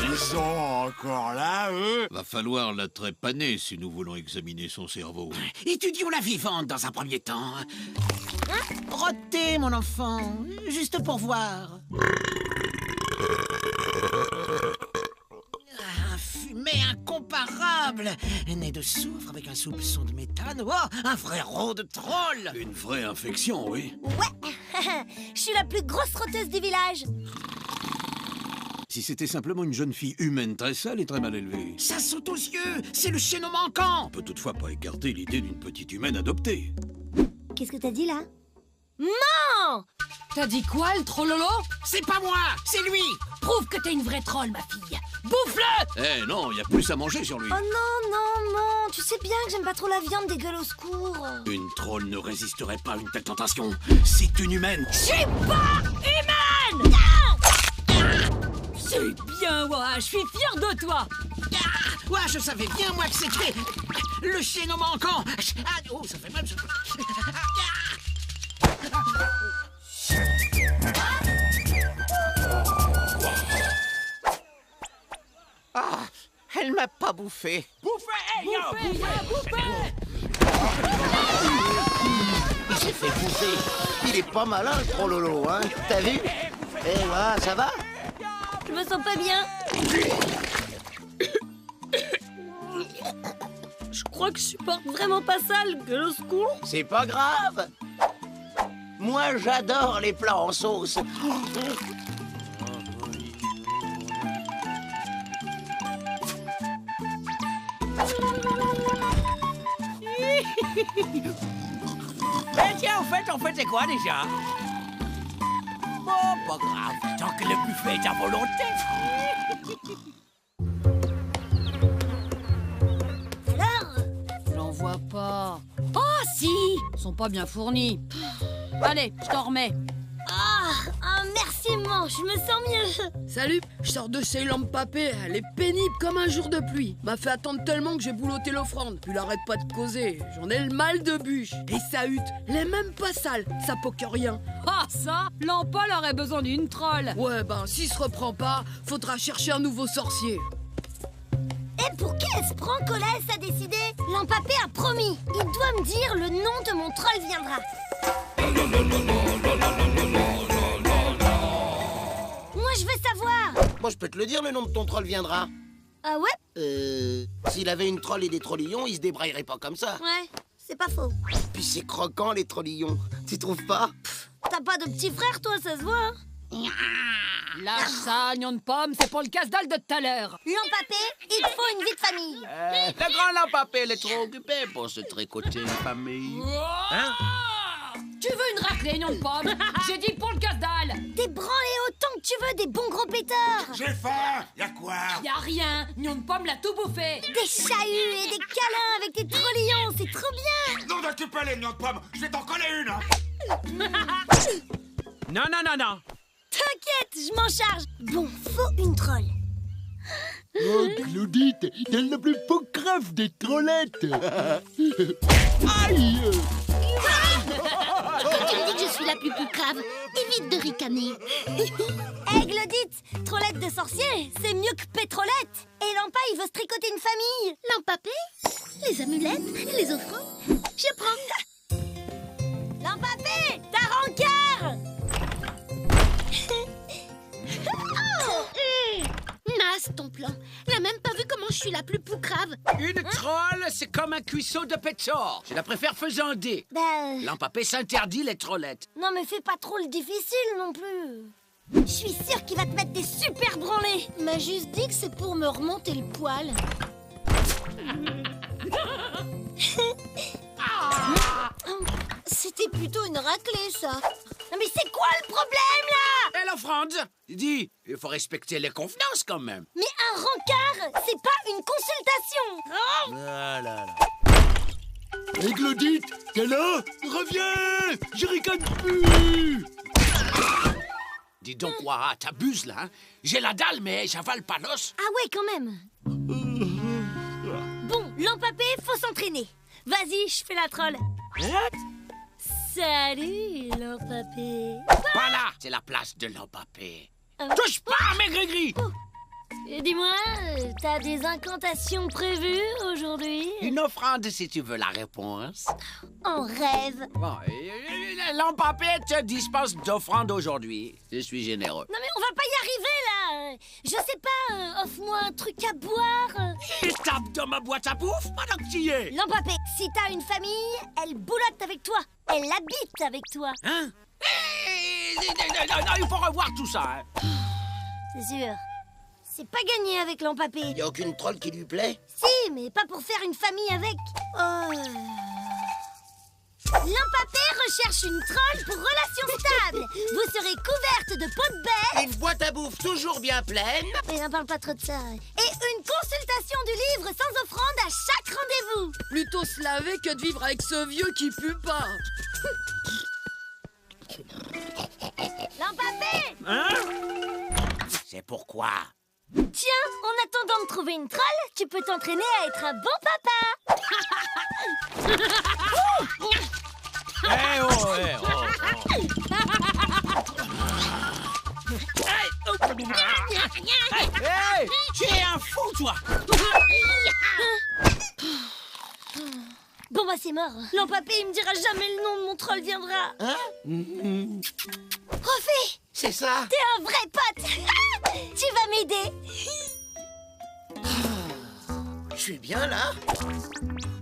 Ils sont encore là, eux? Va falloir la trépaner si nous voulons examiner son cerveau. Étudions la vivante dans un premier temps. Rôtez, mon enfant, juste pour voir. Un fumet incomparable. incomparable. Né de soufre avec un soupçon de méthane. Oh, un frérot de troll. Une vraie infection, oui. Ouais, je suis la plus grosse rôteuse du village. Si c'était simplement une jeune fille humaine très sale et très mal élevée. Ça saute aux yeux. C'est le chaînon manquant. On peut toutefois pas écarter l'idée d'une petite humaine adoptée. Qu'est-ce que t'as dit là? Non! T'as dit quoi, le trollolo? C'est pas moi, c'est lui. Prouve que t'es une vraie troll, ma fille. Bouffe-le! Eh non, il y a plus à manger sur lui. Oh non, non, non. Tu sais bien que j'aime pas trop la viande des gueules au secours. Une troll ne résisterait pas à une telle tentation. C'est une humaine. Je suis pas humaine! C'est bien, Ouah, je suis fière de toi. Ouais, je savais bien, moi, que c'était le chaînon manquant. Ah, oh, ça fait mal, ça. Ah, elle m'a pas bouffé. Bouffez! Il s'est fait bouffer. Il est pas malin, le trollolo, hein. T'as vu? Eh, voilà, ça va? Je me sens pas bien. Je crois que je supporte vraiment pas ça, le gueule au secours. C'est pas grave. Moi, j'adore les plats en sauce. Eh tiens, en fait, c'est quoi déjà? Bon, pas grave, tant que le buffet est à volonté. Alors? J'en vois pas. Oh, si! Ils sont pas bien fournis. Allez, je t'en remets. Ah, merci, man, je me sens mieux. Salut, je sors de chez Lampe Papé, elle est pénible comme un jour de pluie. M'a fait attendre tellement que j'ai bouloté l'offrande. Puis il arrête pas de causer, j'en ai le mal de bûche. Et sa hutte, elle est même pas sale, ça poque rien. Ah, ça, Lampol aurait besoin d'une troll. Ouais, ben, s'il se reprend pas, faudra chercher un nouveau sorcier. Et pour qui elle se prend, Colès a décidé? Lampapé a promis. Il doit me dire le nom de mon troll viendra. Moi, je veux savoir. Moi, je peux te le dire, le nom de ton troll viendra. Ah ouais? S'il avait une troll et des trollillons, il se débraillerait pas comme ça. Ouais, c'est pas faux. Puis c'est croquant, les trollillons. Tu trouves pas? T'as pas de petit frère, toi, ça se voit, hein? Lâche ça, Gnon de pomme, c'est pour le casse-dalle de tout à l'heure. Lampapé, il te faut une vie de famille. Le grand Lampapé, elle est trop occupée pour se tricoter une famille. Hein? Tu veux une raclée, Gnon de pomme? J'ai dit pour le casse-dalle. Des branlés autant que tu veux, des bons gros pétards. J'ai faim. Y'a quoi? Y a rien, Gnon de pomme l'a tout bouffé. Des chahuts et des câlins avec des trollillons, c'est trop bien. Non, d'occuper les nions de pommes. Je vais t'en coller une, hein. Non, non, non, non. T'inquiète, je m'en charge. Bon, faut une troll. Oh, Claudite, elle n'a plus pas grave des trollettes. Aïe! Quand tu me dis que je suis la plus poucave, évite de ricaner. Hé, Glodite, trollette de sorcier, c'est mieux que pétrolette. Et Lampa, il veut se tricoter une famille. Lampapé, les amulettes, les offrandes, je prends. Lampapé, ta rancœur. Naze ton plan. N'a même pas vu comment je suis la plus poucave. Une troll, c'est comme un cuisseau de pétor. Je la préfère faisandée. Lampapé s'interdit les trollettes. Non, mais fais pas trop le difficile non plus. Je suis sûre qu'il va te mettre des super branlés. Il m'a juste dit que c'est pour me remonter le poil. C'était plutôt une raclée, ça. Non, mais c'est quoi le problème, là? Et l'offrande? Dis, il faut respecter les convenances quand même. Mais un rencard, c'est pas une consultation. Oh Voilà. Et Claudite, t'es là? Reviens! Je ricane plus! Dis donc, Ouah, t'abuses, là, hein? J'ai la dalle, mais j'avale pas l'os. Ah ouais, quand même. Bon, Lampapé, faut s'entraîner. Vas-y, je fais la troll. Salut, Lampapé. Pas là, c'est la place de Lampapé. Ah. Touche pas à mes gris-gris. Et dis-moi, t'as des incantations prévues aujourd'hui? Une offrande si tu veux la réponse. En rêve. Bon, Lampapé te dispense d'offrande aujourd'hui. Je suis généreux. Non mais on va pas y arriver là. Je sais pas, offre-moi un truc à boire. Il tape dans ma boîte à bouffe pendant que tu y es. Lampapé, si t'as une famille, elle boulotte avec toi. Elle habite avec toi. Hein? Non, il faut revoir tout ça. Hein. C'est sûr. C'est pas gagné avec Lampapé. Y a aucune troll qui lui plaît? Si, mais pas pour faire une famille avec. Oh. Lampapé recherche une troll pour relation stable. Vous serez couverte de peau de bête. Une boîte à bouffe toujours bien pleine. Mais n'en parle pas trop de ça. Et une consultation du livre sans offrande à chaque rendez-vous. Plutôt se laver que de vivre avec ce vieux qui pue pas. Lampapé! Hein? C'est pourquoi? Tiens, en attendant de trouver une troll, tu peux t'entraîner à être un bon papa. Eh oh, eh oh, Hey, tu es un fou, toi! Bon bah c'est mort. Lampapé, il me dira jamais le nom de mon troll viendra. Hein? Rophée! C'est ça? T'es un vrai pote. Tu vas m'aider. Je suis bien là?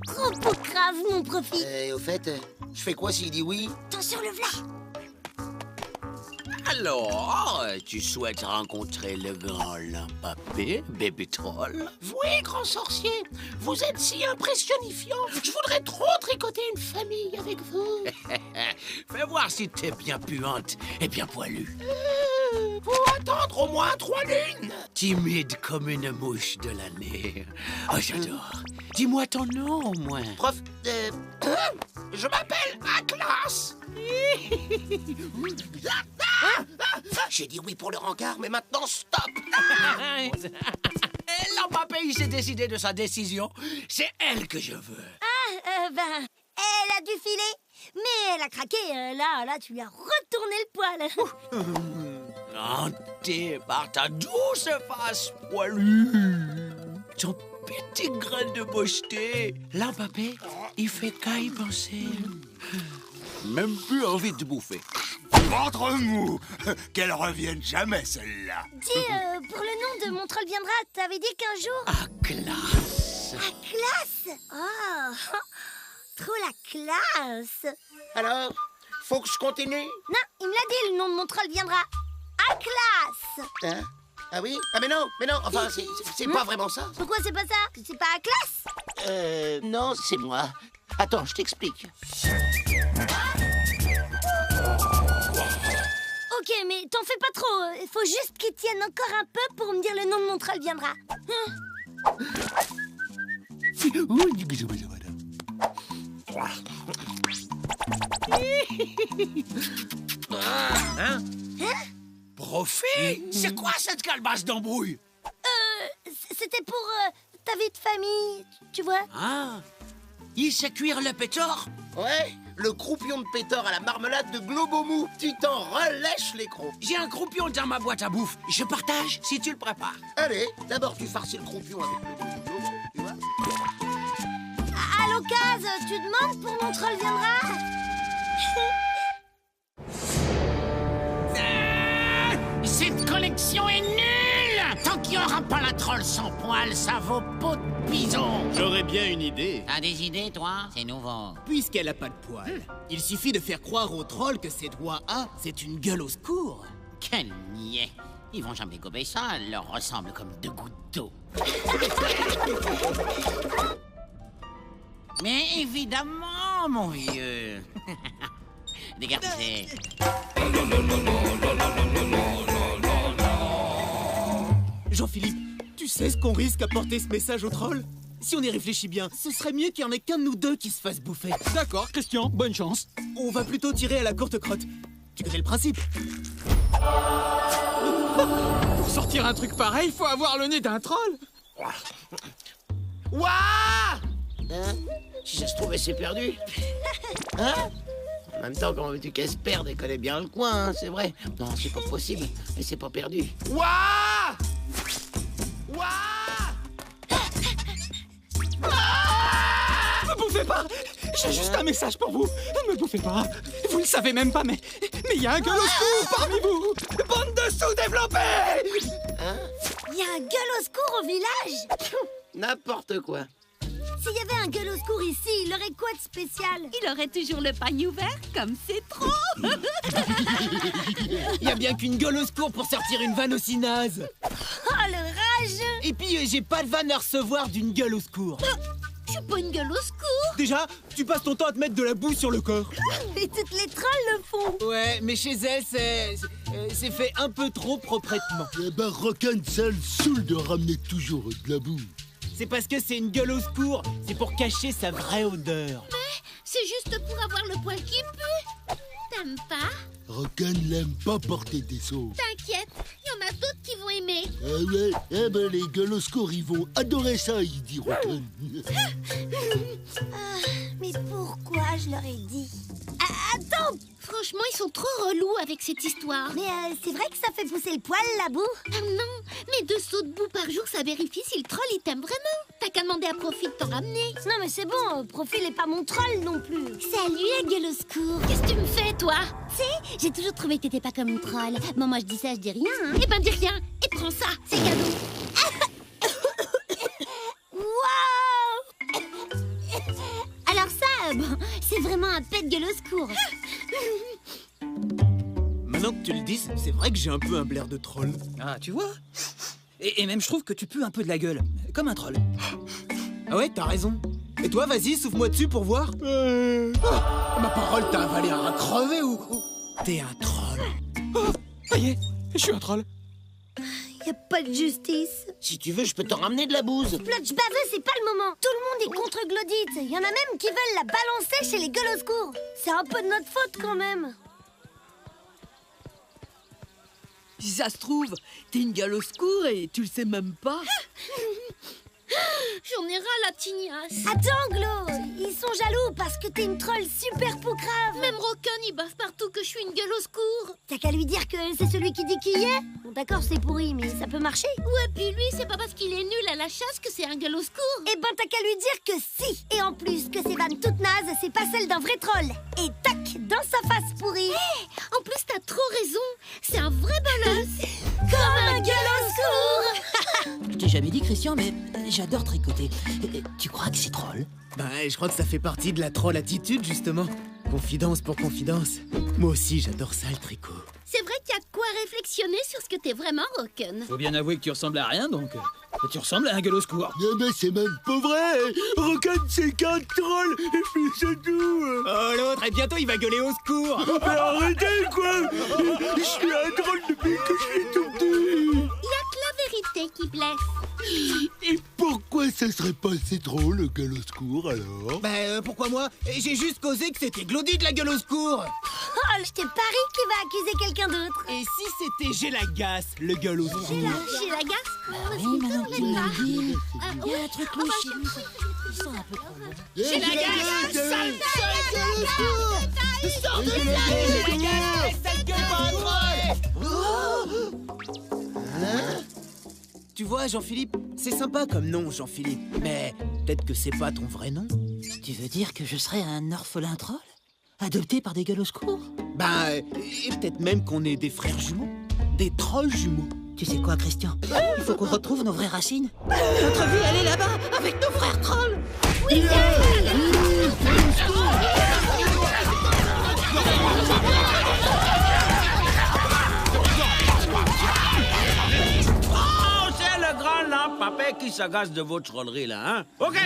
Trop beau grave, mon profit. Et au fait, je fais quoi s'il dit oui? Attention le v'là. Alors, tu souhaites rencontrer le grand Lampapé, bébé troll? Oui, grand sorcier, vous êtes si impressionnifiant. Je voudrais trop tricoter une famille avec vous. Fais voir si t'es bien puante et bien poilue. Faut attendre au moins 3 lunes. Timide comme une mouche de l'année. Oh, j'adore. Dis-moi ton nom, au moins. Prof, je m'appelle Atlas. j'ai dit oui pour le rencard, mais maintenant stop. Lampapé, il s'est décidé de sa décision. C'est elle que je veux. Ah, ben, elle a dû filer. Mais elle a craqué. Là, tu lui as retourné le poil. Hanté par ta douce face poilue. Ton petit grain de mocheté. Lampapé, il fait qu'à y penser. Même plus envie de bouffer. Ventre mou. Qu'elle revienne jamais, celle-là. Dis, pour le nom de mon troll viendra, t'avais dit qu'un jour... À classe. À classe. Oh, trop la classe. Alors, faut que je continue? Non, il me l'a dit, le nom de mon troll viendra. À classe. Hein? Ah oui? Ah mais non, enfin, c'est pas vraiment ça. Pourquoi c'est pas ça? C'est pas à classe? Non, c'est moi. Attends, je t'explique. Ok, mais t'en fais pas trop. Il faut juste qu'il tienne encore un peu pour me dire le nom de mon troll viendra. Hein? Profit? C'est quoi cette calebasse d'embrouille? C'était pour ta vie de famille, tu vois. Ah, il sait cuire le pétor? Ouais, le croupion de pétor à la marmelade de Globomou. Tu t'en relèches les crocs. J'ai un croupion dans ma boîte à bouffe. Je partage si tu le prépares. Allez, d'abord tu farcis le croupion avec le Globomou, tu vois. À l'occasion, tu demandes pour mon troll viendra? Cette collection est nulle! Tant qu'il n'y aura pas la troll sans poil, ça vaut peau de bison! J'aurais bien une idée. T'as des idées, toi? C'est nouveau. Puisqu'elle a pas de poils, il suffit de faire croire au troll que ses doigts A, c'est une gueule au secours. Quel niais! Ils vont jamais gober ça, elle leur ressemble comme 2 gouttes d'eau. Mais évidemment, mon vieux! Dégardez. Jean-Philippe, tu sais ce qu'on risque à porter ce message au troll? Si on y réfléchit bien, ce serait mieux qu'il n'y en ait qu'un de nous deux qui se fasse bouffer. D'accord, Christian, bonne chance. On va plutôt tirer à la courte crotte. Tu connais le principe? Pour sortir un truc pareil, faut avoir le nez d'un troll. Ouah! Hein? Si ça se trouvait, c'est perdu. Hein? En même temps, quand tu qu'elle se perde, elle connaît bien le coin, hein, c'est vrai. Non, c'est pas possible, mais c'est pas perdu. Ouah! bouffez pas. J'ai juste un message pour vous. Ne me bouffez pas. Vous le savez même pas, mais il y a un gueule au secours parmi vous. Bande de sous-développés. Il y a un gueule au secours au village. N'importe quoi. S'il y avait un gueule au secours ici, il aurait quoi de spécial? Il aurait toujours le pagne ouvert, comme c'est trop. Il y a bien qu'une gueule au secours pour sortir une vanne aussi naze. Oh, le rageux. Et puis, j'ai pas de vanne à recevoir d'une gueule au secours. Je suis pas une gueule au secours. Déjà, tu passes ton temps à te mettre de la boue sur le corps. Et toutes les trolls le font. Ouais, mais chez elle, c'est fait un peu trop proprement. Eh ben, Rocan, ça le saoule de ramener toujours de la boue. C'est parce que c'est une gueule au secours. C'est pour cacher sa vraie odeur. Mais c'est juste pour avoir le poil qui pue. T'aimes pas? Rocan n'aime pas porter des sauts. T'inquiète, il y en a d'autres qui vont aimer. Ah ouais, eh ben les gueules au secours, ils vont adorer ça, il dit Rocan. Mais pourquoi je leur ai dit? Attends! Franchement, ils sont trop relous avec cette histoire. Mais c'est vrai que ça fait pousser le poil, la boue? Ah non, mais 2 sauts de boue par jour, ça vérifie si le troll il t'aime vraiment. T'as qu'à demander à Profil de t'en ramener. Non mais c'est bon, Profil est pas mon troll non plus. Salut la gueule au secours. Qu'est-ce que tu me fais, toi? Tu sais, j'ai toujours trouvé que t'étais pas comme un troll. Bon, moi je dis ça, je dis rien. Hein. Eh ben dis rien, et prends ça, c'est cadeau. Waouh! Alors ça, bon, c'est vraiment un pet de gueule au secours. Maintenant que tu le dis, c'est vrai que j'ai un peu un blaire de troll. Ah, tu vois? Et même je trouve que tu pues un peu de la gueule, comme un troll. Ah ouais, t'as raison. Et toi, vas-y, souffle-moi dessus pour voir. Ma parole, t'as avalé un rat crevé ou... T'es un troll. Oh, ça y est, je suis un troll. Y a pas de justice. Si tu veux, je peux t'en ramener de la bouse. Splotch baveux, c'est pas le moment. Tout le monde est contre Glodite. Y en a même qui veulent la balancer chez les gueules au secours. C'est un peu de notre faute quand même. Si ça se trouve, t'es une gueule au secours et tu le sais même pas. J'en ai ras la tignasse. Attends, Glo, ils sont jaloux parce que t'es une troll super poucrave. Même Rocan, il baffe partout que je suis une gueule au secours. T'as qu'à lui dire que c'est celui qui dit qui y est. Bon, d'accord, c'est pourri, mais ça peut marcher. Ouais, puis lui, c'est pas parce qu'il est nul à la chasse que c'est un gueule au secours. Eh ben, t'as qu'à lui dire que si. Et en plus, que ces vannes toutes nazes, c'est pas celle d'un vrai troll. Et tac, dans sa face pourrie. Hey, en plus, t'as trop raison. C'est un vrai bolos. Comme un gueule au secours. Je t'ai jamais dit, Christian, mais j'adore tricoter. Tu crois que c'est troll? Bah, je crois que ça fait partie de la troll attitude, justement. Confidence pour confidence. Moi aussi, j'adore ça, le tricot. C'est vrai qu'il y a de quoi réflexionner sur ce que t'es vraiment, Rocan. Faut bien avouer que tu ressembles à rien, donc... tu ressembles à un gueule au secours. Mais c'est même pas vrai. Rocan, c'est qu'un troll. Et puis c'est tout. Oh, l'autre, et bientôt, il va gueuler au secours. Mais arrêtez, quoi. Je suis un troll depuis que je suis tout petit. Il y a que la vérité qui blesse. Et pourquoi ça serait pas assez drôle, le gueule au secours, alors? Bah, pourquoi moi? J'ai juste causé que c'était Glody de la gueule au secours. Oh, je te parie qu'il va accuser quelqu'un d'autre. Et si c'était Gélagasse, le gueule au secours? J'ai la gasse. Oui, maintenant que tu me le dis, il y a un truc louche chez lui. Il sent un peu trop bon. J'ai la gasse. Sale gueule au secours! Sortez de là, Gélagasse, sale gueule par un troll! Tu vois, Jean-Philippe, c'est sympa comme nom, Jean-Philippe. Mais peut-être que c'est pas ton vrai nom. Tu veux dire que je serais un orphelin troll? Adopté par des gueules au secours? Bah, et peut-être même qu'on est des frères jumeaux. Des trolls jumeaux. Tu sais quoi, Christian? Il faut qu'on retrouve nos vraies racines. Notre vie, elle est là-bas, avec nos frères trolls. Oui, Papé qui s'agace de vos trolleries là, hein? Ok,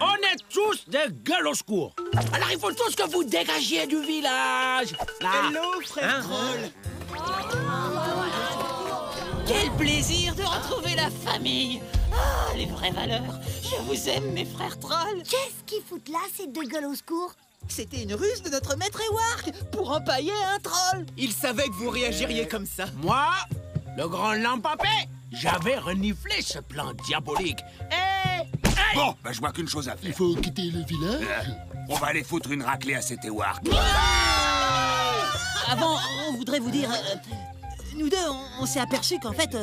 on est tous des gueules au secours. Alors il faut tous que vous dégagiez du village. Là. Hello, frère troll. Quel plaisir de retrouver la famille. Ah, les vraies valeurs. Je vous aime, mes frères trolls. Qu'est-ce qu'ils foutent là, ces deux gueules au secours? C'était une ruse de notre maître Ewark pour empailler un troll. Il savait que vous réagiriez comme ça. Moi, le grand Lampapé, j'avais reniflé ce plan diabolique. Bon, bah je vois qu'une chose à faire. Il faut quitter le village. On va aller foutre une raclée à cet Ewark. Avant, on voudrait vous dire... nous deux, on s'est aperçu qu'en fait...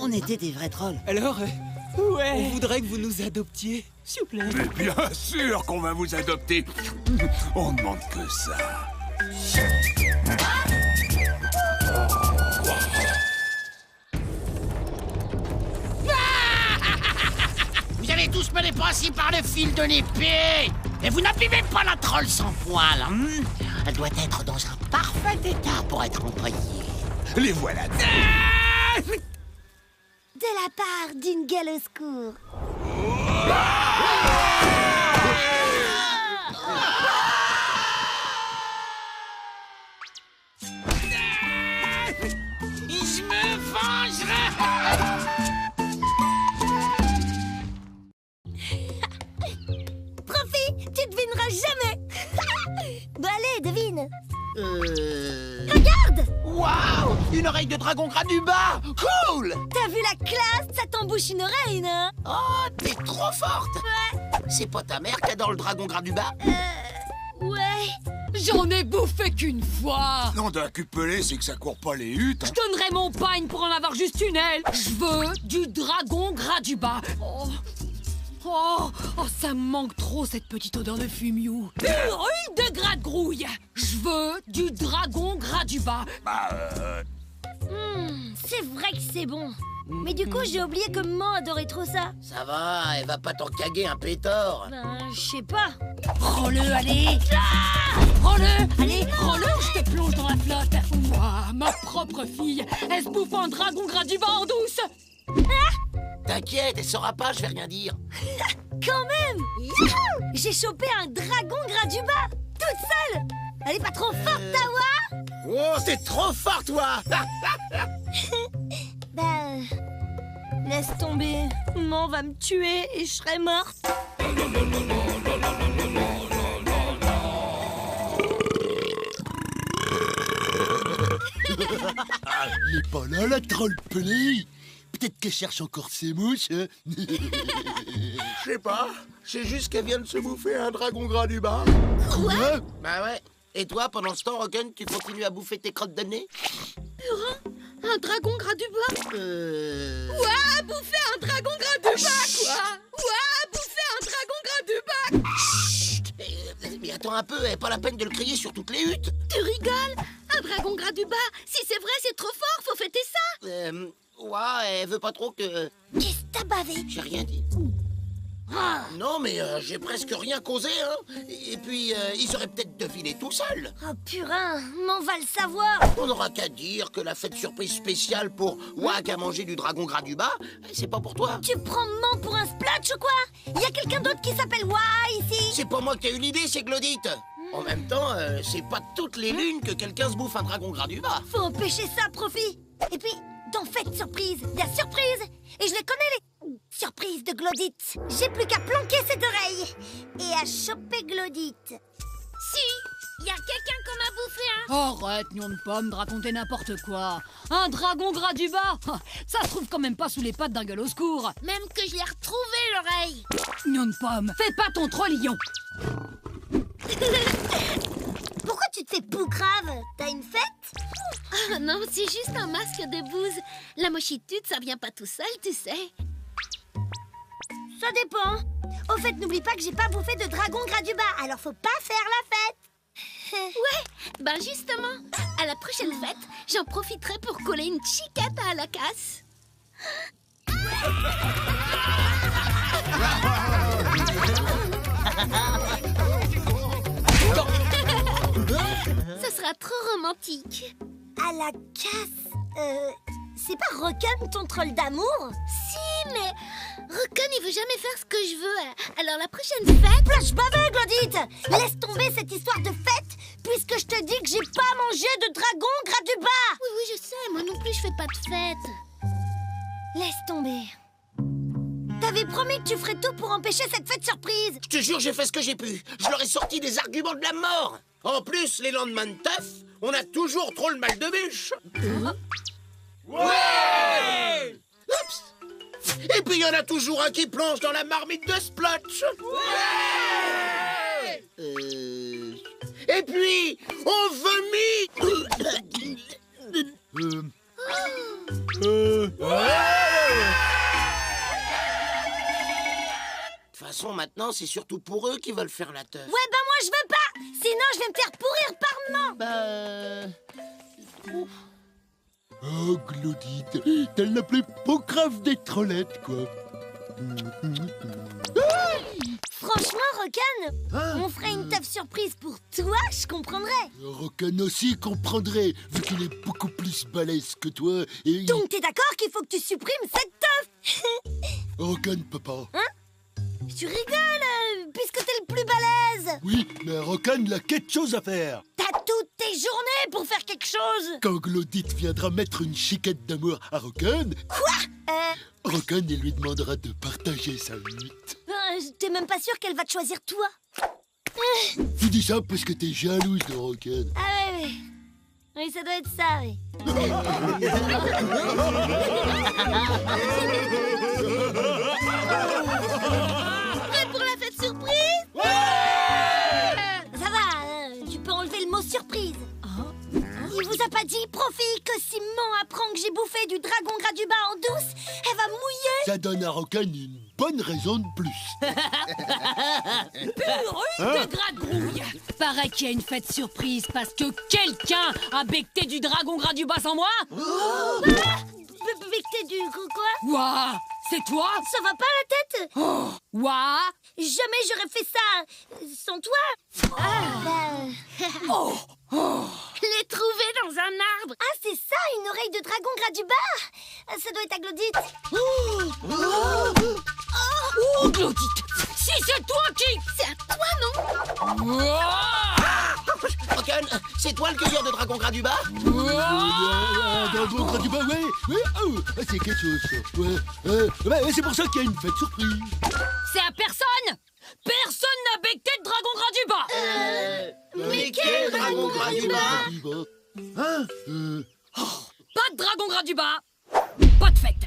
on était des vrais trolls. Alors, ouais. On voudrait que vous nous adoptiez. s'il vous plaît. Mais bien sûr qu'on va vous adopter. On ne demande que ça. Vous allez tous me dépasser par le fil de l'épée. Et vous n'abîmez pas la troll sans poil. Elle doit être dans un parfait état pour être employée. Les voilà. De la part d'une gueule au secours. Je me vengerai. Profi, tu devineras jamais. Bon allez, devine. Regarde! Waouh! Une oreille de dragon gras du bas! Cool! T'as vu la classe? Ça t'embouche une oreille, non? Oh, t'es trop forte! Ouais. C'est pas ta mère qui adore le dragon gras du bas? Ouais. J'en ai bouffé qu'une fois. Non, d'un cul pelé, c'est que ça court pas les huttes. Je donnerais mon pagne pour en avoir juste une aile. Je veux du dragon gras du bas. Oh, ça me manque trop cette petite odeur de fumiou. Pure huile de gras de grouille. Je veux du dragon gras du bas. C'est vrai que c'est bon. Mais du coup, j'ai oublié que maman adorait trop ça. Ça va, elle va pas t'en caguer un pétard. Ben, je sais pas. Prends-le, allez. Prends-le, allez, prends-le, je te plonge dans la flotte. Moi, ma propre fille, elle se bouffe un dragon gras du bas en douce. T'inquiète, elle saura pas, je vais rien dire. Quand même! Youhou! J'ai chopé un dragon gras du bas, toute seule! Elle est pas trop forte, ta voix? Oh, c'est trop fort, toi! Ben... laisse tomber. Maman va me tuer et je serai morte. Elle est pas là, la troll pelée. Peut-être qu'elle cherche encore ses mouches, hein. Je sais pas, c'est juste qu'elle vient de se bouffer un dragon gras du bas. Quoi? Bah ouais. Et toi, pendant ce temps, Rogan, tu continues à bouffer tes crottes de nez? Purin, un dragon gras du bas? Ouah, bouffer un dragon gras du bas, quoi! Ouah, bouffer un dragon gras du bas! Chut! Mais attends un peu, pas la peine de le crier sur toutes les huttes. Tu rigoles? Un dragon gras du bas? Si c'est vrai, c'est trop fort, faut fêter ça! Ouais, elle veut pas trop que... Qu'est-ce que t'as bavé? J'ai rien dit. Non, mais j'ai presque rien causé, hein. Et puis, ils auraient peut-être deviné tout seuls. Oh purin, maman va le savoir. On n'aura qu'à dire que la fête surprise spéciale pour Wag à manger du dragon gras du bas, c'est pas pour toi. Tu prends maman pour un splotch ou quoi? Il y a quelqu'un d'autre qui s'appelle Wa ici. C'est pas moi qui ai eu l'idée, c'est Glodite. En même temps, c'est pas toutes les lunes que quelqu'un se bouffe un dragon gras du bas. Faut empêcher ça, Profi. Et puis, dans fête surprise, il y a surprise. Et je les connais, les surprises de Glodite. J'ai plus qu'à planquer cette oreille et à choper Glodite. Si, il y a quelqu'un qu'on a bouffé, hein. Arrête, Gnon de Pomme, de raconter n'importe quoi. Un dragon gras du bas, ça se trouve quand même pas sous les pattes d'un gueule au secours. Même que je l'ai retrouvé, l'oreille. Gnon de Pomme, fais pas ton trollillon. Pourquoi tu te fais poucrave? T'as une fête? Ah non, c'est juste un masque de bouse. La mochitude, ça vient pas tout seul, tu sais. Ça dépend. Au fait, n'oublie pas que j'ai pas bouffé de dragon gras du bas, alors faut pas faire la fête. Ouais, ben justement, à la prochaine fête, j'en profiterai pour coller une chiquette à la casse. Ça sera trop romantique. À la casse? C'est pas Rocan, ton troll d'amour? Si, mais Rocan, il veut jamais faire ce que je veux. Alors la prochaine fête... Flash baveux, Glodite! Laisse tomber cette histoire de fête, puisque je te dis que j'ai pas mangé de dragon gras du bas! Oui, je sais, moi non plus, je fais pas de fête. Laisse tomber. T'avais promis que tu ferais tout pour empêcher cette fête surprise. Je te jure, j'ai fait ce que j'ai pu. Je leur ai sorti des arguments de la mort. En plus, les lendemains de teuf, on a toujours trop le mal de bûche. Ouais! Oups! Et puis il y en a toujours un qui plonge dans la marmite de Splotch. Ouais! Et puis, on vomit. De toute façon, Non, c'est surtout pour eux qui veulent faire la teuf. Ouais, bah moi je veux pas. Sinon je vais me faire pourrir par maman. Oh, Glodite, t'as l'appelait pas grave des trollettes, quoi. Franchement, Rocan, on ferait une teuf surprise pour toi, je comprendrais. Rocan aussi comprendrait, vu qu'il est beaucoup plus balèze que toi et... Donc t'es d'accord qu'il faut que tu supprimes cette teuf? Rocan peut pas. Hein? Tu rigoles, puisque t'es le plus balèze. Oui, mais Rocan a quelque chose à faire. T'as toutes tes journées pour faire quelque chose. Quand Glodite viendra mettre une chiquette d'amour à Rocan... Quoi? Rocan, il lui demandera de partager sa hutte. T'es même pas sûr qu'elle va te choisir toi. Tu dis ça parce que t'es jalouse de Rocan. Ah ouais. Oui, ça doit être ça, oui. Prêt pour la fête surprise? Ouais! Ça va, tu peux enlever le mot surprise. Il vous a pas dit, Profi, que si maman apprend que j'ai bouffé du dragon gras du bas en douce, elle va mouiller? Ça donne à Rocan une bonne raison de plus. Purée de gras de grouille. Paraît qu'il y a une fête surprise parce que quelqu'un a becté du dragon gras du bas sans moi. Becté du quoi? Ouah, c'est toi? Ça va pas la tête? Ouah. Jamais j'aurais fait ça sans toi. Je l'ai trouvé dans un arbre. Ah, c'est ça, une oreille de dragon gras du bas. Ça doit être à Glodite. Oh, Glodite, si c'est toi qui... C'est à toi, non? Rocan, c'est toi le cueilleur de dragon gras du bas? Dragon gras du bas, ouais. C'est quelque chose, ça. Ouais, c'est pour ça qu'il y a une fête surprise. C'est à personne. Personne n'a becté de dragon gras du bas. Mais quel dragon gras du bas? Pas de dragon gras du bas. Pas de fête.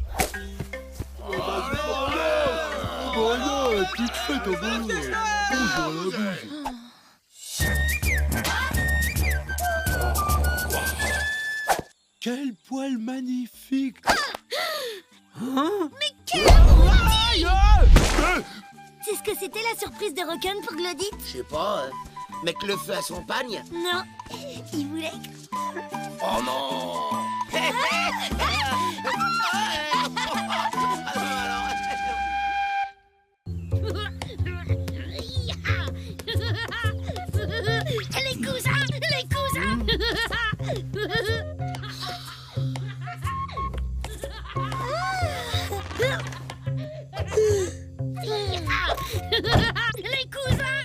Bon, non, petite fête au bout. Bonjour, quel poil magnifique! Mais quel C'est ce que c'était la surprise de Rocan pour Glodite? Je sais pas, mettre le feu à son pagne? Non, il voulait... Oh non! Les cousins! Les cousins! Les cousins! Les cousins!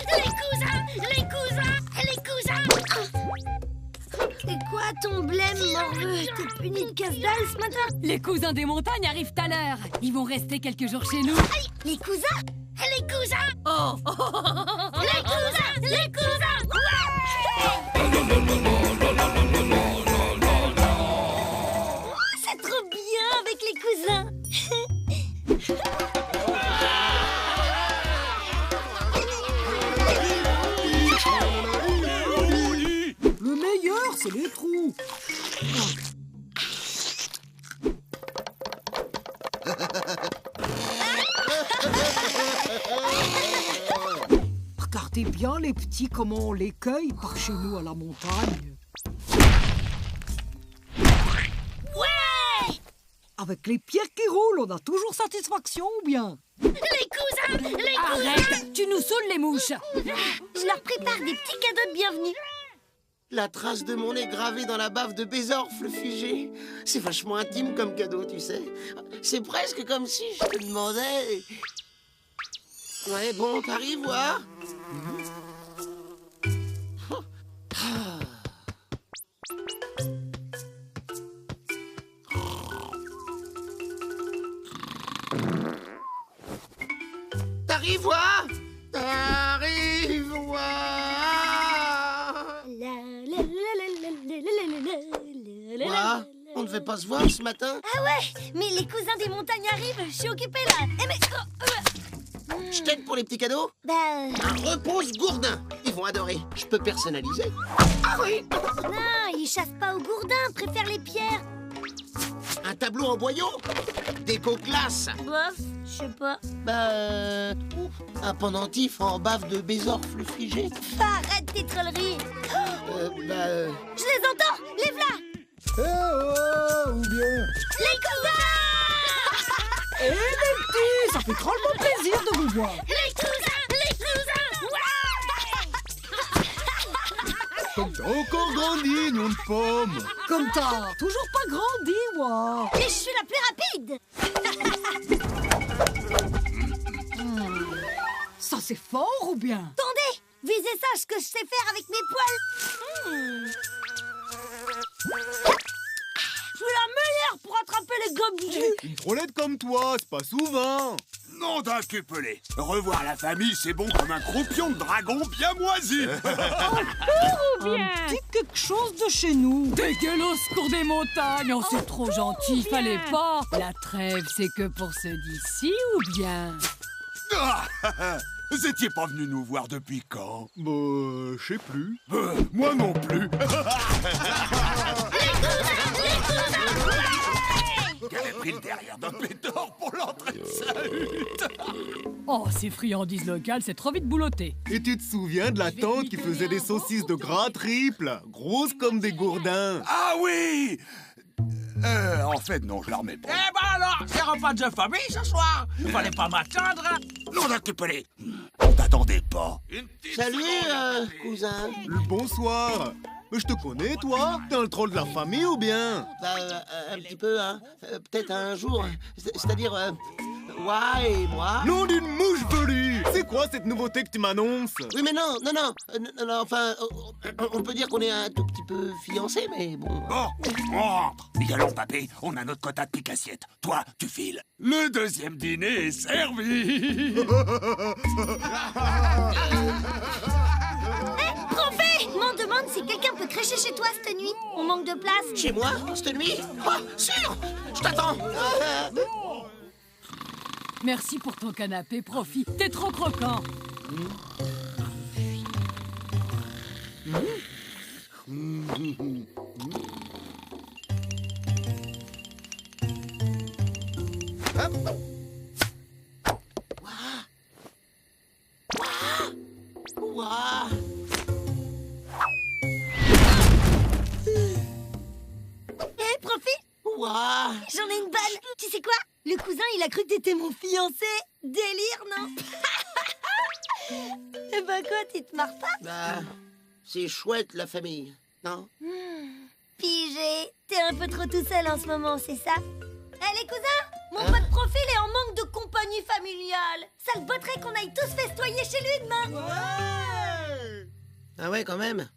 Les cousins! Les cousins! Les cousins! C'est quoi ton blême, morveux? T'es puni de casse-dalle ce matin? Les cousins des montagnes arrivent à l'heure. Ils vont rester quelques jours chez nous. Aïe, les cousins? Les cousins! Oh. Les cousins! Les cousins! C'est trop bien avec les cousins! Le meilleur, c'est les trous. Regardez bien les petits, comment on les cueille par chez nous à la montagne. Ouais! Avec les pierres qui roulent, on a toujours satisfaction ou bien? Les cousins! Les cousins! Arrête, tu nous saoules les mouches. Je leur prépare des petits cadeaux de bienvenue. La trace de mon nez gravée dans la bave de Bézorf, le figé. C'est vachement intime comme cadeau, tu sais. C'est presque comme si je te demandais... Ouais, bon, t'arrives, voir. T'arrives, voir. T'arrives, voir. Quoi? On ne devait pas se voir ce matin? Ah ouais, mais les cousins des montagnes arrivent, je suis occupée là. Eh mais... Je t'aide pour les petits cadeaux? Un repose gourdin. Ils vont adorer. Je peux personnaliser. Ah oui. Non, ils chassent pas au gourdin, préfèrent les pierres. Un tableau en boyau? Déco classe. Bof, Je sais pas. Un pendentif en bave de bésorfle figé. Arrête tes trolleries. Je les entends. Les v'là. Ou bien... Les cousins. Eh les petits, ça fait drôlement plaisir de vous voir. Les cousins. Comme t'as encore grandi, nom de pomme. Comme t'as toujours pas grandi, moi. Et je suis la plus rapide. Ça c'est fort ou bien? Attendez, visez ça, ce que je sais faire avec mes poils. Je suis la meilleure pour attraper les gommes du jus. Une trollette comme toi, c'est pas souvent. Non d'un cupelé. Revoir la famille, c'est bon comme un croupion de dragon bien moisi. Un petit quelque chose de chez nous. Des gueules au secours des montagnes. Oh, c'est trop gentil, fallait pas. La trêve, c'est que pour ceux d'ici ou bien? Vous étiez pas venu nous voir depuis quand? Je sais plus. Moi non plus. Qui avait pris le derrière d'un pétard pour l'entrée de sa hutte. Oh, ces friandises locales, c'est trop vite boulotté. Et tu te souviens de la tante qui faisait des saucisses de gras triple, grosses comme des gourdins? Ah oui. En fait, non, je la remets pas. Eh ben alors, c'est repas de famille ce soir. Fallait pas m'attendre. Non d'un cupelé. On t'attendait pas. Salut, cousin. Le bonsoir. Mais je te connais, toi? T'es un troll de la famille ou bien? Un petit peu, hein. Peut-être un jour. C'est-à-dire, ouais, et moi. Nom d'une mouche velue! C'est quoi cette nouveauté que tu m'annonces? Oui, mais non, enfin, on peut dire qu'on est un tout petit peu fiancés, mais bon. Bon, on rentre. Et alors, papé, on a notre quota de pique-assiette. Toi, tu files. Le deuxième dîner est servi. Profé, m'en demande si quelqu'un peut crècher chez toi cette nuit. On manque de place. Chez moi, cette nuit? Oh, sûr. Je t'attends. Merci pour ton canapé, Profi. T'es trop croquant. Hé, Profi. J'en ai une bonne. Tu sais quoi? Le cousin, il a cru que t'étais mon fiancé. Délire, non? Eh ben quoi, tu te marres pas? C'est chouette, la famille, non? Pigé, t'es un peu trop tout seul en ce moment, c'est ça? Eh les cousins, mon pote Profil est en manque de compagnie familiale. Ça le botterait qu'on aille tous festoyer chez lui demain. Ah ouais, quand même.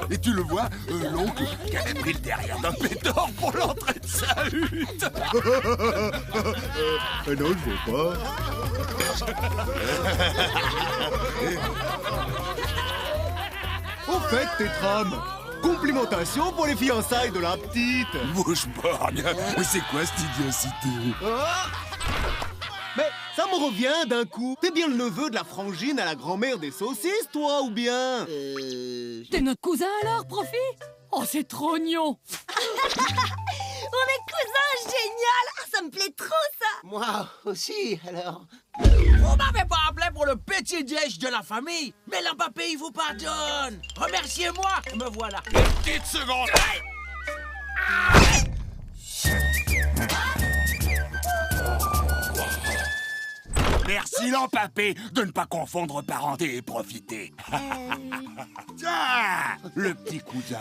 Et tu le vois, l'oncle qui avait pris le derrière d'un pétard pour l'entrée de sa hutte. Non, je veux pas. Au fait, Tétram, complimentation pour les fiançailles de la petite. Bouche borgne. Mais c'est quoi cette idiocité? Mais ça me revient d'un coup. T'es bien le neveu de la frangine à la grand-mère des saucisses, toi, ou bien? T'es notre cousin alors, Profi? Oh, c'est trop mignon. On est cousins, génial. Ah, ça me plaît trop, ça. Moi aussi, alors. Vous m'avez pas appelé pour le petit déj de la famille. Mais là, papé, il vous pardonne. Remerciez-moi. Me voilà. Une petite seconde. Merci l'empapé de ne pas confondre parenté et profiter. Tiens, le petit cousin,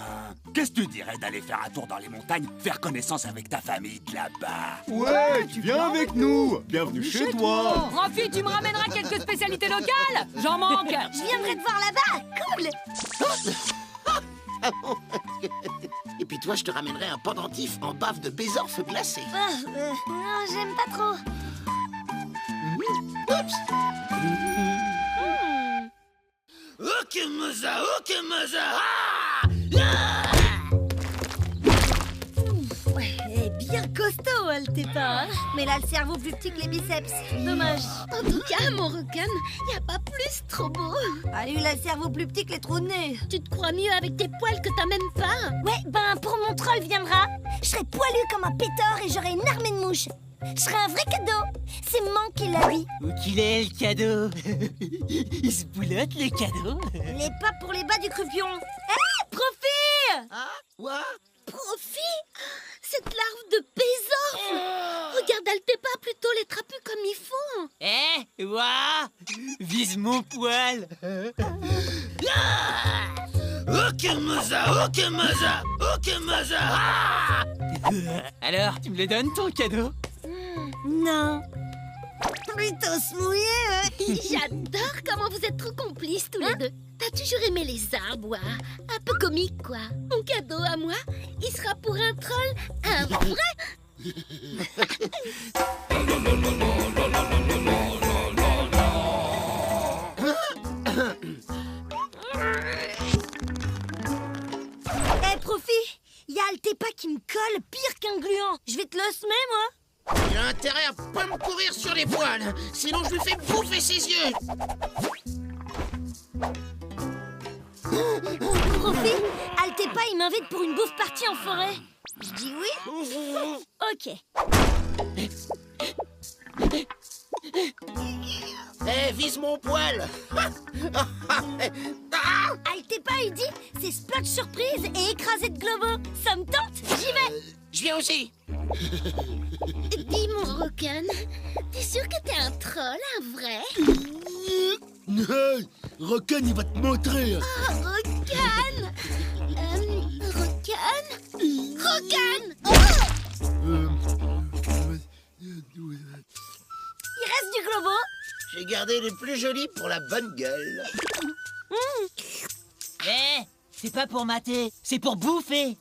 qu'est-ce que tu dirais d'aller faire un tour dans les montagnes, faire connaissance avec ta famille de là-bas? Ouais, tu viens avec nous. Bienvenue chez toi. Profi, tu me ramèneras quelques spécialités locales. J'en manque. Je viendrai te voir là-bas. Cool. Et puis toi, je te ramènerai un pendentif en bave de bésorfle glacé. Non, j'aime pas trop. Oups. Okemaza, Okemaza. Ouais, bien costaud. costaud, Altepa. Hein, mais elle a le cerveau plus petit que les biceps. Dommage. En tout cas, mon Rokan, y a pas plus trop beau. Elle a eu le cerveau plus petit que les trous de nez. Tu te crois mieux avec tes poils que t'as même pas? Ouais, ben pour mon troll viendra, je serai poilu comme un pétard et j'aurai une armée de mouches. Je serai un vrai cadeau. C'est Manque qui l'a dit. Où qu'il est, le cadeau? Il se boulotte, le cadeau? Les pas pour les bas du croupion. Hé, Profi! Ah, quoi? Profi! Cette larve de pésorfle! Regarde Altepa plutôt les trapus comme il faut. Eh, ouah! Vise mon poil! Okemaza, Okemaza, Okemaza. Alors, tu me le donnes, ton cadeau? Non. Plutôt se mouiller, hein? J'adore comment vous êtes trop complices tous les deux. T'as toujours aimé les arbres, ouais. Un peu comique, quoi. Mon cadeau à moi, il sera pour un troll, un vrai... Eh, Profi, y a Altepa qui me colle pire qu'un gluant. Je vais te le semer, moi. Il a intérêt à pas me courir sur les poils, sinon je lui fais bouffer ses yeux. Profi, Altepa, il m'invite pour une bouffe partie en forêt. Je dis oui. Ok. Eh, vise mon poil. Altepa, il dit, c'est splotch surprise et écrasé de globo. Ça me tente, j'y vais. Je viens aussi. Dis, mon Rokan, t'es sûr que t'es un troll, un vrai? Rokan, il va te montrer. Oh, Rokan! Rokan? Rokan! Oh! Il reste du globo. J'ai gardé les plus jolis pour la bonne gueule. Eh, c'est pas pour mater, c'est pour bouffer.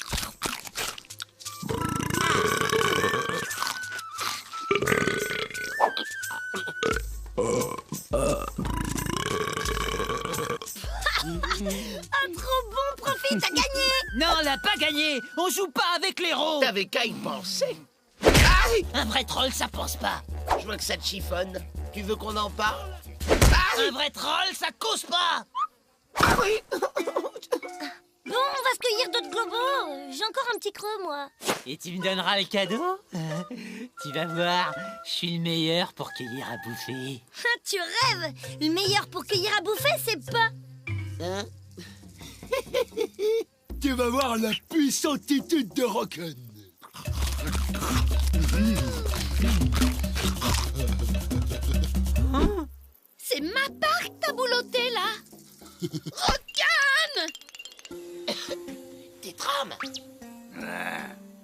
Ah, trop bon, Profi, t'as gagné. Non, on l'a pas gagné. On joue pas avec l'héros. T'avais qu'à y penser. Un vrai troll, ça pense pas. Je vois que ça te chiffonne. Tu veux qu'on en parle? Un vrai troll, ça cause pas. Ah oui. Bon, on va se cueillir d'autres globos. J'ai encore un petit creux, moi. Et tu me donneras le cadeau? Tu vas voir, je suis le meilleur pour cueillir à bouffer. Tu rêves. Le meilleur pour cueillir à bouffer, c'est pas... Hein? Tu vas voir la puissantitude de Rokan. C'est ma part que t'as boulotté, là. Rokan! Tes trames.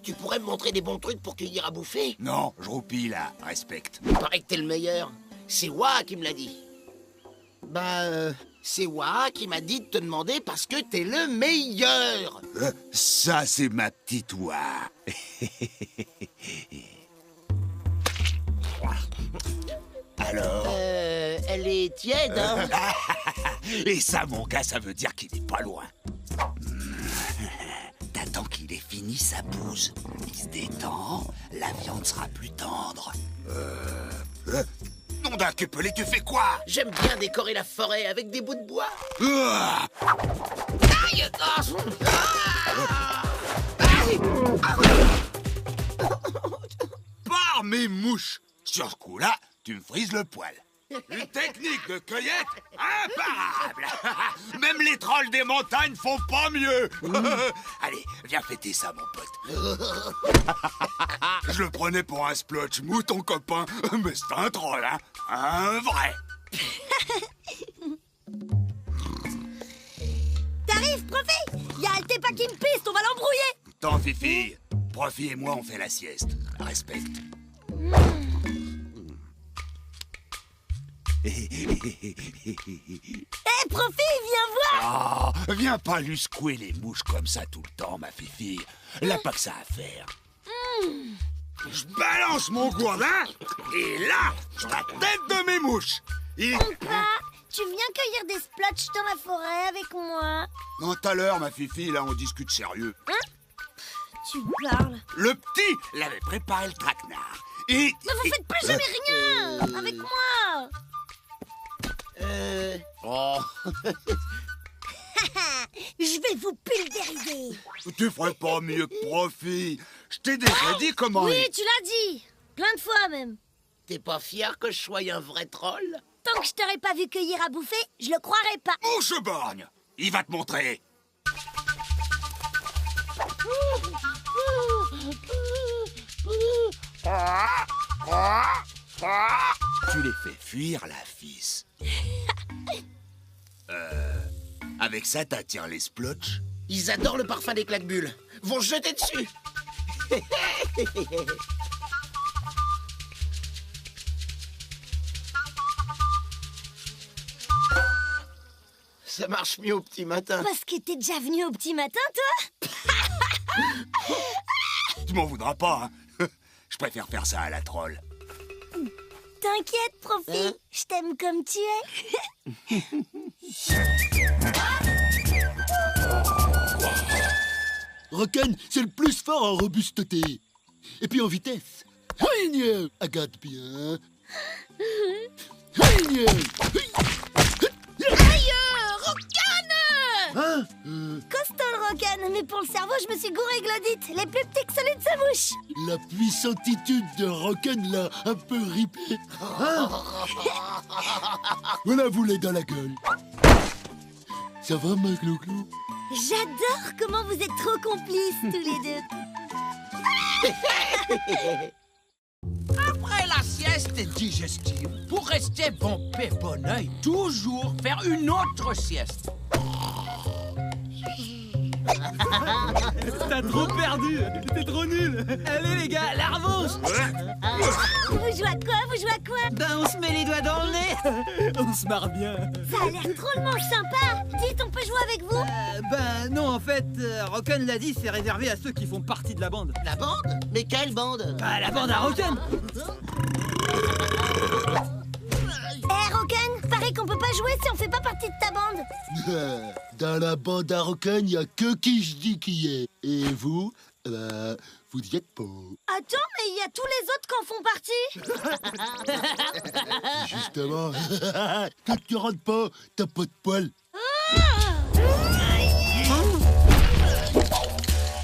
Tu pourrais me montrer des bons trucs pour cueillir à bouffer? Non, je roupille là, respecte. Il paraît que t'es le meilleur. C'est Wa qui me l'a dit. C'est Wa qui m'a dit de te demander parce que t'es le meilleur. Ça, c'est ma petite oie. Alors Elle est tiède, hein? Et ça, mon gars, ça veut dire qu'il est pas loin. T'attends qu'il ait fini sa bouse. Il se détend, la viande sera plus tendre. Nom d'un cupelé, tu fais quoi? J'aime bien décorer la forêt avec des bouts de bois. Ah Aïe! Par mes mouches! Sur ce coup-là, tu me frises le poil. Une technique de cueillette imparable. Même les trolls des montagnes font pas mieux. Allez, viens fêter ça, mon pote. Je le prenais pour un splotch mou, ton copain. Mais c'est un troll, hein? Un vrai. T'arrives, Profi? Y'a Altepa qui me piste, on va l'embrouiller. Tant, Fifi. Profi et moi, on fait la sieste. Respecte. Profi, viens voir. Oh, viens pas lui secouer les mouches comme ça tout le temps, ma Fifi. Elle a pas que ça à faire. Je balance mon gourdin et là, je la tête de mes mouches. Papa, tu viens cueillir des splotches dans la forêt avec moi? Non, tout à l'heure, ma Fifi, là, on discute sérieux. Hein? tu parles? Le petit l'avait préparé le traquenard. Et... Mais vous faites plus jamais rien avec moi. Oh. Je vais vous pulvériser. Tu ferais pas mieux que Profi. Je t'ai déjà dit comment... Oui, tu l'as dit. Plein de fois même. T'es pas fier que je sois un vrai troll? Tant que je t'aurais pas vu cueillir à bouffer, je le croirais pas. Bouche borgne. Il va te montrer. Tu les fais fuir, la fils. Avec ça, t'attires les splotches. Ils adorent le parfum des claquebules. Vont se jeter dessus. Ça marche mieux au petit matin. Parce que t'es déjà venu au petit matin, toi? Tu m'en voudras pas, hein. Je préfère faire ça à la troll. T'inquiète, Profi. Je t'aime comme tu es. Rocken, c'est le plus fort en robusteté. Et puis en vitesse. Agathe bien. Aïe, Rocken! Hein? Costaud le Rocken, mais pour le cerveau, je me suis gouré Glodite, les plus petits que celui de sa bouche. La puissantitude de Rocken l'a un peu ripé. Hein? On la voulait dans la gueule. Ça va, ma Glouglou? J'adore comment vous êtes trop complices, tous les deux. Après la sieste digestive, pour rester bon paix, bon oeil, toujours faire une autre sieste. T'as trop perdu. T'es trop nul. Allez, les gars, la revanche. Vous jouez à quoi? Vous jouez à quoi? Ben, on se met les doigts dans le nez. On se marre bien. Ça a l'air drôlement sympa. Dites, on peut jouer avec vous? Ben, non, en fait, Rocken l'a dit, c'est réservé à ceux qui font partie de la bande. La bande? Mais quelle bande? Bah, la bande à Rocken. Rocken, paraît qu'on peut pas jouer si on fait pas partie de ta bande. Dans la bande à Rocken, y a que qui je dis qui est. Et vous, vous y êtes pas. Attends, mais il y a tous les autres qui en font partie. Justement, quand tu rentres pas, t'as pas de poils.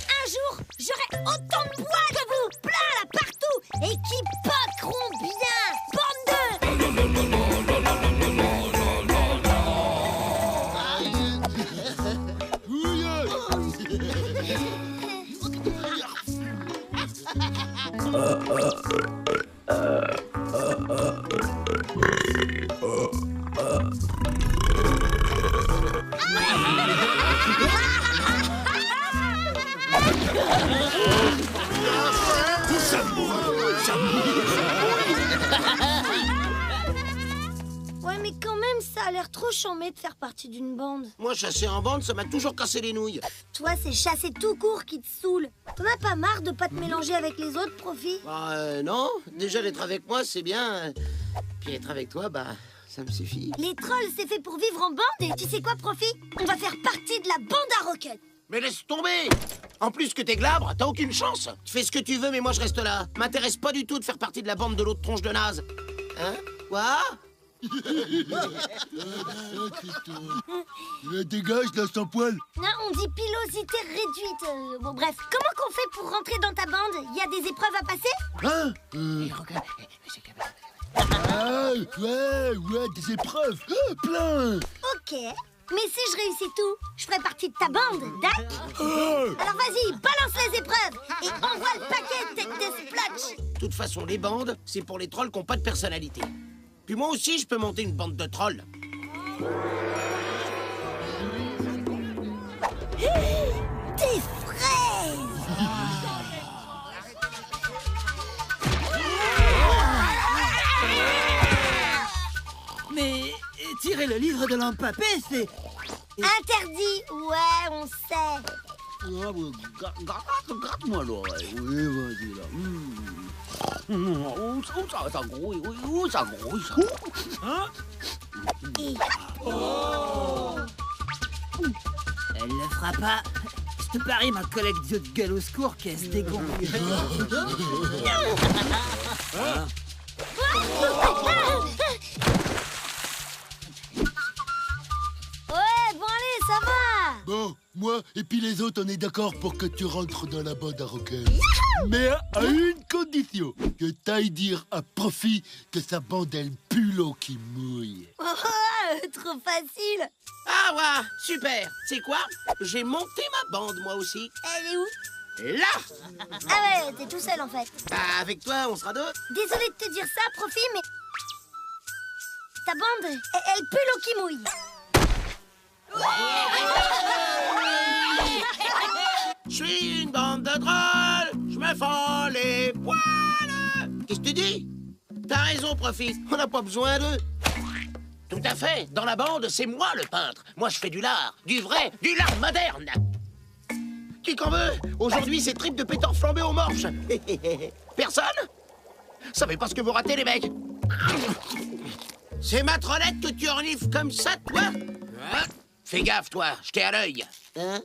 Un jour, j'aurai autant de poils que vous, plein là partout, et qui poqueront bien. Bande de... Ouais, mais quand même, ça a l'air trop chambé de faire partie d'une bande. Moi, chasser en bande, ça m'a toujours cassé les nouilles. Toi, c'est chasser tout court qui te saoule. T'en as pas marre de pas te mélanger avec les autres, Profi? Bah, non. Déjà, d'être avec moi, c'est bien. Puis être avec toi, bah, ça me suffit. Les trolls, c'est fait pour vivre en bande, et tu sais quoi, Profi? On va faire partie de la bande à Rocken. Mais laisse tomber! En plus que t'es glabre, t'as aucune chance. Tu fais ce que tu veux, mais moi, je reste là. M'intéresse pas du tout de faire partie de la bande de l'autre tronche de naze. Hein? Quoi? Dégage, là, sans poil. Non, on dit pilosité réduite. Bon, bref, comment qu'on fait pour rentrer dans ta bande? Il y a des épreuves à passer? Hein? Ah, ouais, des épreuves. Plein. Ok. Mais si je réussis tout, je ferai partie de ta bande, d'accord? Alors vas-y, balance les épreuves et envoie le paquet de tête de splotch. De toute façon, les bandes, c'est pour les trolls qui n'ont pas de personnalité. Puis moi aussi, je peux monter une bande de trolls. Des fraises! Mais tirer le livre de l'empapé, c'est... Interdit, ouais, on sait. Gratte-moi l'oreille. Oui, vas-y là. Ça grouille, ça grouille, ça. Hein? Oh. Elle le fera pas. Je Pareil, ma collègue de gueule au secours, qu'est-ce dégon. Ouais, bon allez, ça va. Bon, moi et puis les autres, on est d'accord pour que tu rentres dans la bande à Rocken. Mais à une condition, que t'ailles dire à Profit que sa bande elle pue l'eau qui mouille. Oh, trop facile. Ah ouais, super. C'est quoi? J'ai monté ma bande, moi aussi. Elle est où? Là! Ah ouais, t'es tout seul en fait. Bah, avec toi, on sera deux. Désolé de te dire ça, Profit, mais... Ta bande, elle pue l'eau qui mouille. Je suis une bande de drôles, je me fends les poils. Qu'est-ce que tu dis? T'as raison, Profit, on n'a pas besoin d'eux. Tout à fait, dans la bande, c'est moi le peintre. Moi, je fais du lard, du vrai, du lard moderne. Qui qu'en veut? Aujourd'hui, c'est trip de pétard flambé aux morches. Personne? Savez pas ce que vous ratez, les mecs. C'est ma trollette que tu renifles comme ça, toi? Fais gaffe, toi, je t'ai à l'œil. Hein?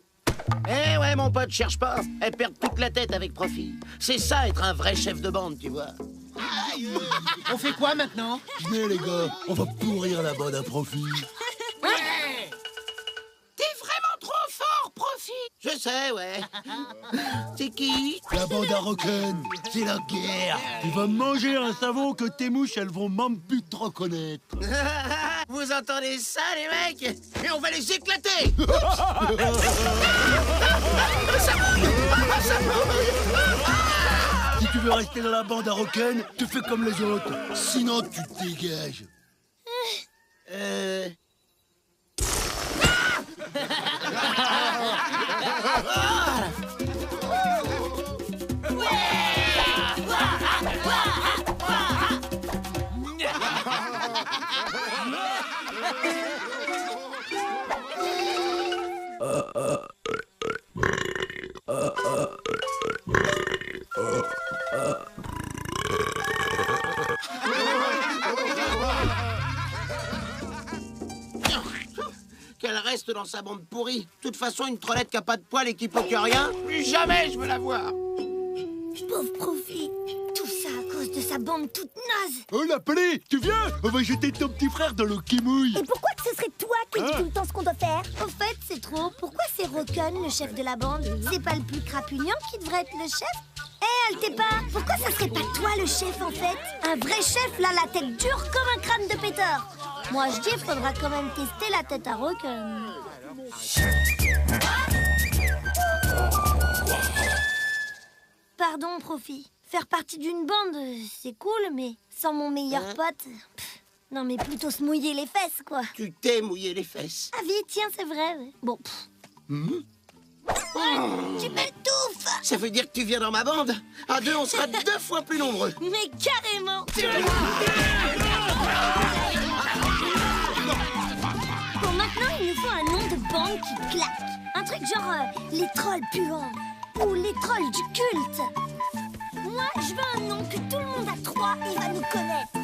Eh ouais, mon pote, cherche pas. Elle perd toute la tête avec Profit. C'est ça, être un vrai chef de bande, tu vois. On fait quoi maintenant? Venez les gars, on va pourrir la bande à Profit. Ouais! T'es vraiment trop fort, Profit. Je sais, ouais. C'est qui? La bande à Rocken, c'est la guerre. Tu vas manger un savon que tes mouches, elles vont même plus te reconnaître. Vous entendez ça, les mecs? Et on va les éclater. Ça mouille. Ça mouille. Si tu veux rester dans la bande à Rocken, tu fais comme les autres. Sinon, tu te dégages. Qu'elle reste dans sa bande pourrie. De toute façon, une trollette qui a pas de poils et qui peut que rien, plus jamais je veux la voir. Pauvre Profit. Tout ça à cause de sa bande toute naze. Oh, la pelée, tu viens? On va jeter ton petit frère dans l'eau qui mouille. Et pourquoi que ce serait toi qui dis tout le temps ce qu'on doit faire? Au fait, c'est trop. Pourquoi c'est Rocken, le chef de la bande? C'est pas le plus crapullant qui devrait être le chef? Hé, Altepa, pourquoi ça serait pas toi le chef, en fait? Un vrai chef, là, la tête dure comme un crâne de pétard. Moi, je dis, faudra quand même tester la tête à Rocken. Pardon, Profit. Faire partie d'une bande, c'est cool, mais sans mon meilleur pote... non, mais plutôt se mouiller les fesses, quoi. Tu t'es mouillé les fesses. Ah, vite, tiens, c'est vrai. Ouais. Bon. Tu m'étouffes. Ça veut dire que tu viens dans ma bande? À deux, on sera 2 fois plus nombreux. Mais carrément. Bon, maintenant, il nous faut un nom de bande qui claque. Un truc genre les trolls puants ou les trolls du culte. Moi, je veux un nom que tout le monde à 3, il va nous connaître.